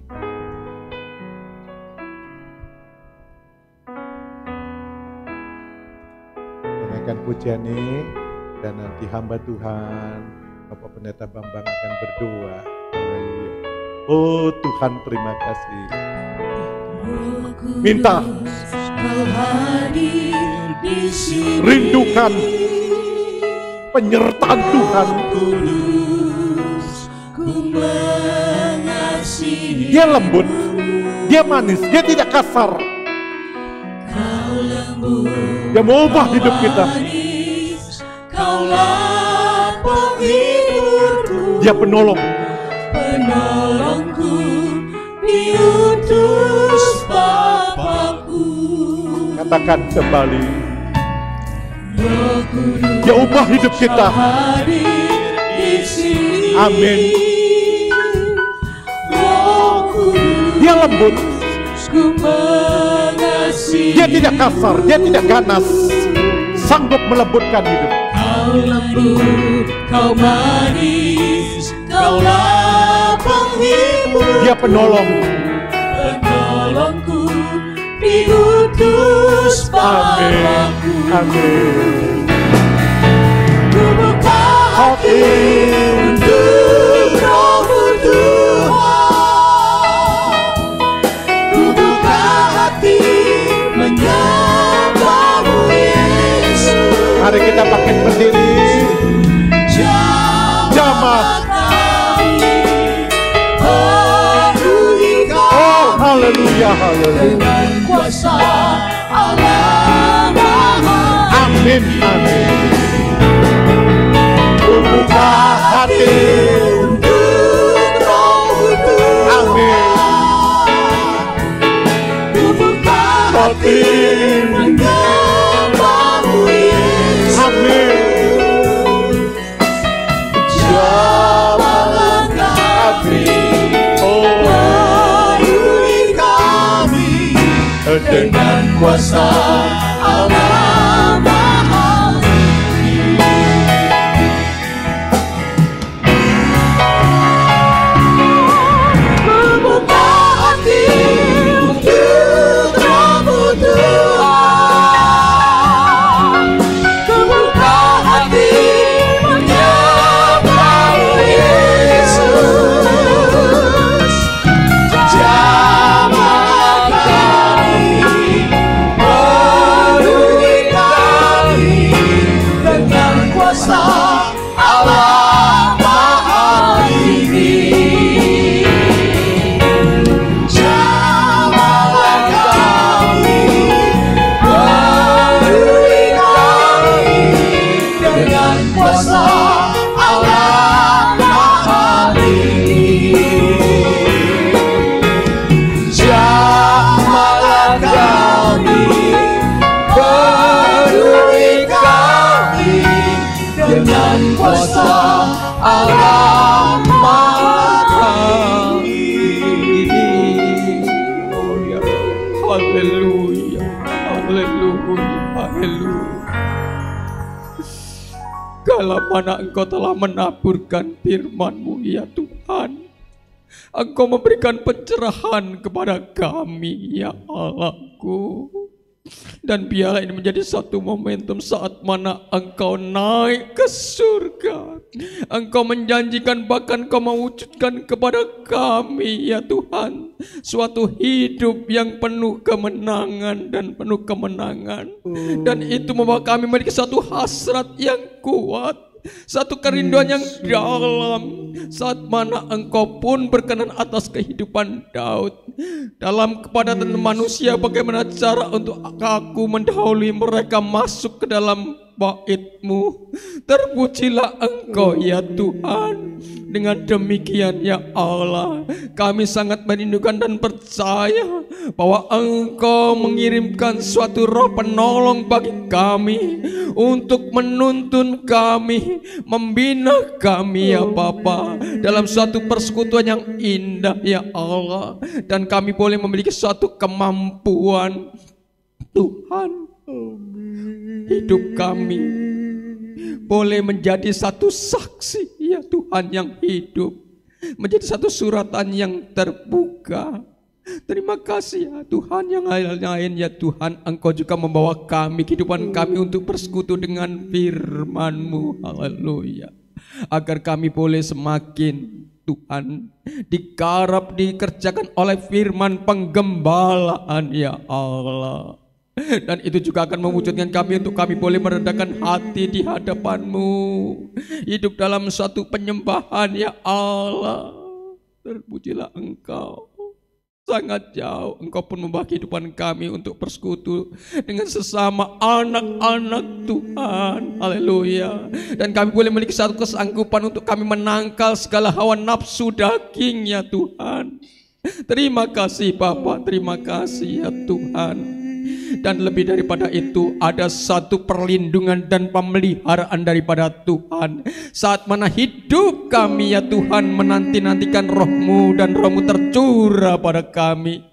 Naikkan pujian ini, dan nanti hamba Tuhan, Bapak Pendeta Bambang akan berdoa. Haleluya. Oh Tuhan, terima kasih. Minta, rindukan penyertaan Tuhan. Dia lembut, dia manis, dia tidak kasar. Dia mau ubah hidup kita. Dia penolong. Penolongku, diutus Bapakku. Katakan kembali. Dia ubah hidup kita. Amin. Dia lembut. Dia tidak kasar, dia tidak ganas. Sanggup melembutkan hidup. Kau lembut, kau manis, kaulah penghibur. Dia penolong. Penolongku, diutus Bapakku. Amin. Ku buka hati untuk Roh-Mu Tuhan. Ku buka hati menyembah-Mu Yesus. Mari kita bangkit berdiri. Jamah kami penuhi kami. Oh haleluya, haleluya. Dengan kuasa Allah Maha. Amin, amin. Ku buka hati untuk Roh-Mu Tuhan. Amin. Ku buka hati menyembah-Mu Yesus. Amin. Jamahlah kami, penuhi kami dengan kuasa Allah Maha Tinggi. Ku buka hati untuk Roh-Mu Tuhan. Ku buka hati menyembah-Mu Yesus. Jamah kami, penuhi kami dengan kuasa Allah Maha Tinggi. Jamahlah kami, penuhi kami dengan kuasa Allah Maha Tinggi. Jamahlah kami, penuhi kami dengan kuasa Allah Maha Tinggi. Oh ya, haleluya, haleluya, haleluya. Kala mana Engkau telah menaburkan firman-Mu ya Tuhan, Engkau memberikan pencerahan kepada kami ya Allahku. Dan biarlah ini menjadi satu momentum saat mana Engkau naik ke surga. Engkau menjanjikan, bahkan Engkau mewujudkan kepada kami ya Tuhan, suatu hidup yang penuh kemenangan dan penuh kemenangan. Dan itu membawa kami memiliki satu hasrat yang kuat, satu kerinduan yang dalam, saat mana Engkau pun berkenan atas kehidupan Daud. dalam kepadatan manusia, bagaimana cara untuk aku mendahului mereka masuk ke dalam bait-Mu. Terpujilah Engkau ya Tuhan. Dengan demikian ya Allah, kami sangat merindukan dan percaya bahwa Engkau mengirimkan suatu roh penolong bagi kami untuk menuntun kami, membina kami ya Bapa, dalam suatu persekutuan yang indah ya Allah. Dan kami boleh memiliki suatu kemampuan Tuhan, hidup kami boleh menjadi satu saksi ya Tuhan yang hidup, menjadi satu suratan yang terbuka. Terima kasih ya Tuhan. Yang lain ya Tuhan, Engkau juga membawa kami, kehidupan kami untuk bersekutu dengan firman-Mu. Haleluya. Agar kami boleh semakin Tuhan digarap, dikerjakan oleh firman penggembalaan ya Allah. Dan itu juga akan mewujudkan kami untuk kami boleh merendahkan hati di hadapan-Mu, hidup dalam suatu penyembahan ya Allah. Terpujilah Engkau. Sangat jauh Engkau pun membawa kehidupan kami untuk bersekutu dengan sesama anak-anak Tuhan. Haleluya. Dan kami boleh memiliki satu kesanggupan untuk kami menangkal segala hawa nafsu daging ya Tuhan. Terima kasih Bapa, terima kasih ya Tuhan. Dan lebih daripada itu, ada satu perlindungan dan pemeliharaan daripada Tuhan. Saat mana hidup kami ya Tuhan menanti-nantikan Roh-Mu, dan Roh-Mu tercurah pada kami.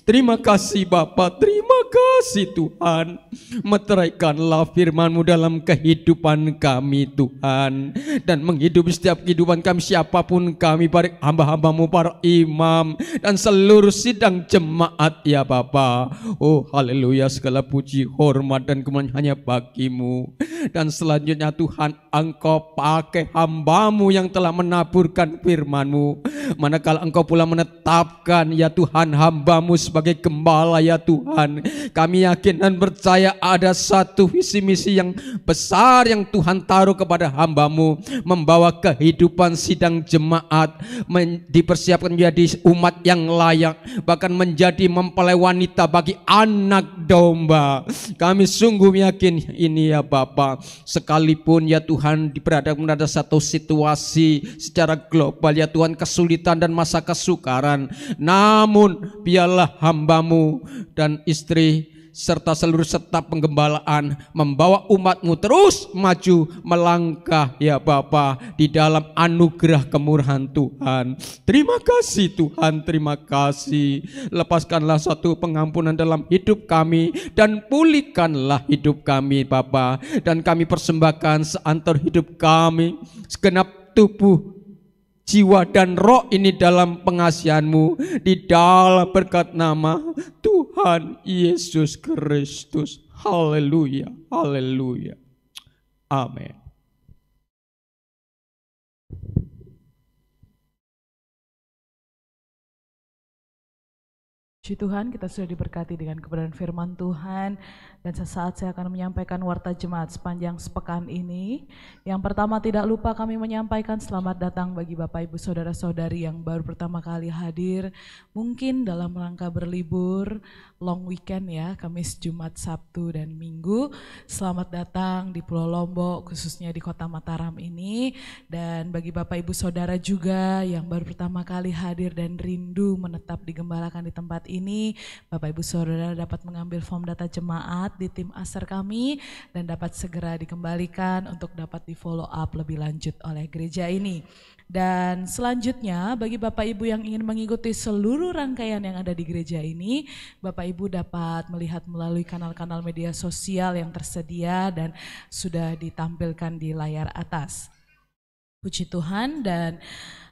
Terima kasih Bapa, terima kasih Tuhan. Meteraikanlah firman-Mu dalam kehidupan kami Tuhan, dan menghidupi setiap kehidupan kami, siapapun kami, baik hamba-hamba-Mu, para imam, dan seluruh sidang jemaat ya Bapa. Oh haleluya, segala puji, hormat, dan kemuliaan hanya bagi-Mu. Dan selanjutnya Tuhan, Engkau pakai hamba-Mu yang telah menaburkan firman-Mu, manakala Engkau pula menetapkan ya Tuhan hamba-Mu sebagai gembala ya Tuhan. Kami yakin dan percaya ada satu visi misi yang besar yang Tuhan taruh kepada hamba-Mu, membawa kehidupan sidang jemaat, dipersiapkan menjadi umat yang layak, bahkan menjadi mempelai wanita bagi anak domba. Kami sungguh yakin ini ya Bapa. Sekalipun ya Tuhan diperhadapkan pada satu situasi secara global ya Tuhan, kesulitan dan masa kesukaran, namun biarlah hamba-Mu dan istri serta seluruh staf penggembalaan membawa umat-Mu terus maju melangkah ya Bapa di dalam anugerah kemurahan Tuhan. Terima kasih Tuhan, terima kasih. Lepaskanlah satu pengampunan dalam hidup kami dan pulihkanlah hidup kami Bapa. Dan kami persembahkan seantar hidup kami, segenap tubuh, jiwa dan roh ini dalam pengasihan-Mu, di dalam berkat nama Tuhan Yesus Kristus. Haleluya, haleluya, amin. Puji Tuhan, kita sudah diberkati dengan kebenaran firman Tuhan. Dan sesaat saya akan menyampaikan warta jemaat sepanjang sepekan ini. Yang pertama, tidak lupa kami menyampaikan selamat datang bagi Bapak Ibu Saudara-saudari yang baru pertama kali hadir, mungkin dalam rangka berlibur, long weekend ya, Kamis, Jumat, Sabtu, dan Minggu. Selamat datang di Pulau Lombok, khususnya di Kota Mataram ini. Dan bagi Bapak Ibu Saudara juga yang baru pertama kali hadir dan rindu menetap digembalakan di tempat ini, Bapak Ibu Saudara dapat mengambil form data jemaat di tim ASER kami dan dapat segera dikembalikan untuk dapat di follow up lebih lanjut oleh gereja ini. Dan selanjutnya bagi Bapak Ibu yang ingin mengikuti seluruh rangkaian yang ada di gereja ini, Bapak Ibu dapat melihat melalui kanal-kanal media sosial yang tersedia dan sudah ditampilkan di layar atas. Puji Tuhan. Dan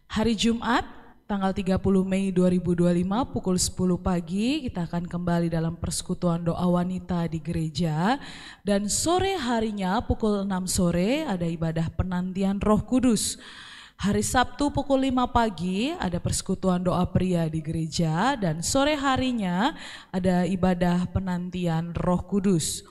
hari Jumat tanggal 30 Mei 2025 pukul 10 pagi kita akan kembali dalam persekutuan doa wanita di gereja. Dan sore harinya pukul 6 sore ada ibadah penantian Roh Kudus. Hari Sabtu pukul 5 pagi ada persekutuan doa pria di gereja. Dan sore harinya ada ibadah penantian Roh Kudus.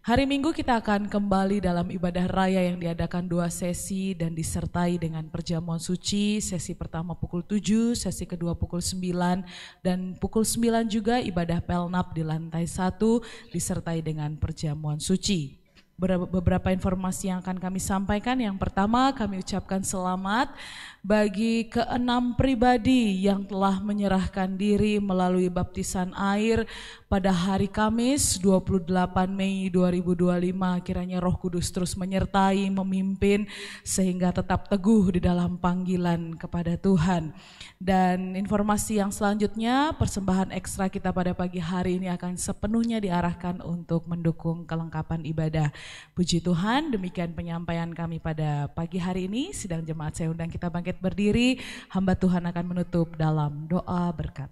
Hari Minggu kita akan kembali dalam ibadah raya yang diadakan 2 sesi dan disertai dengan perjamuan suci. Sesi pertama pukul 7, sesi kedua pukul 9, dan pukul 9 juga ibadah pelnap di lantai 1 disertai dengan perjamuan suci. Beberapa informasi yang akan kami sampaikan. Yang pertama, kami ucapkan selamat bagi ke-6 pribadi yang telah menyerahkan diri melalui baptisan air pada hari Kamis 28 Mei 2025. Kiranya Roh Kudus terus menyertai, memimpin sehingga tetap teguh di dalam panggilan kepada Tuhan. Dan informasi yang selanjutnya, persembahan ekstra kita pada pagi hari ini akan sepenuhnya diarahkan untuk mendukung kelengkapan ibadah. Puji Tuhan, demikian penyampaian kami pada pagi hari ini. Sidang jemaat saya undang kita bangkit berdiri, hamba Tuhan akan menutup dalam doa berkat.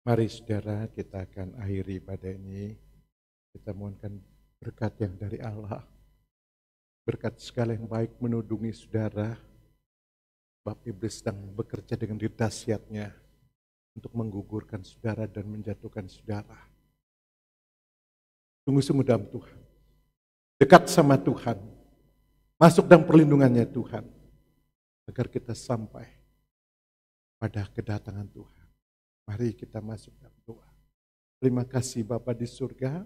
Mari saudara, kita akan akhiri pada ini. Kita mohonkan berkat yang dari Allah. Berkat segala yang baik menudungi saudara. Sebab iblis sedang bekerja dengan dahsyatnya untuk menggugurkan saudara dan menjatuhkan saudara. Sungguh-sungguh dalam Tuhan. Dekat sama Tuhan. Masuk dalam perlindungannya Tuhan. Agar kita sampai pada kedatangan Tuhan. Mari kita masuk dalam doa. Terima kasih Bapa di surga.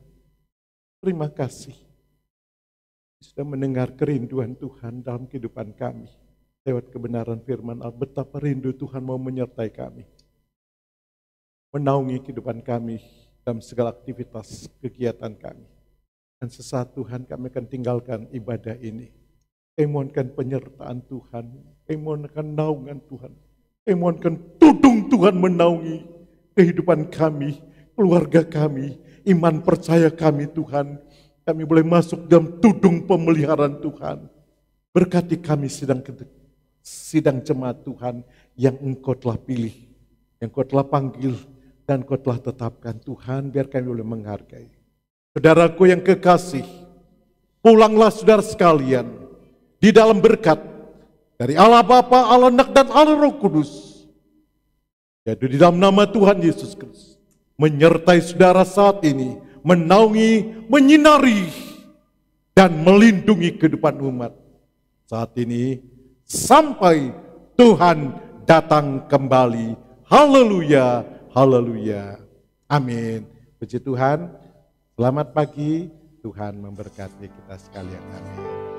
Terima kasih. Sudah mendengar kerinduan Tuhan dalam kehidupan kami. Lewat kebenaran firman Allah, betapa rindu Tuhan mau menyertai kami. Menaungi kehidupan kami dalam segala aktivitas kegiatan kami. Dan sesaat Tuhan kami akan tinggalkan ibadah ini. Kami mohonkan penyertaan Tuhan. Kami mohonkan naungan Tuhan. Kami mohonkan tudung Tuhan menaungi kehidupan kami, keluarga kami, iman percaya kami Tuhan. Kami boleh masuk dalam tudung pemeliharaan Tuhan. Berkati kami sidang jemaat Tuhan yang Engkau telah pilih, yang Engkau telah panggil, dan Engkau telah tetapkan Tuhan, biar kami boleh menghargai. Saudaraku yang kekasih, pulanglah saudara sekalian di dalam berkat dari Allah Bapa, Allah Anak, dan Allah Roh Kudus. Yaitu di dalam nama Tuhan Yesus Kristus, menyertai saudara saat ini, menaungi, menyinari, dan melindungi kehidupan umat saat ini, sampai Tuhan datang kembali. Haleluya, haleluya. Amin. Puji Tuhan. Selamat pagi. Tuhan memberkati kita sekalian. Amin.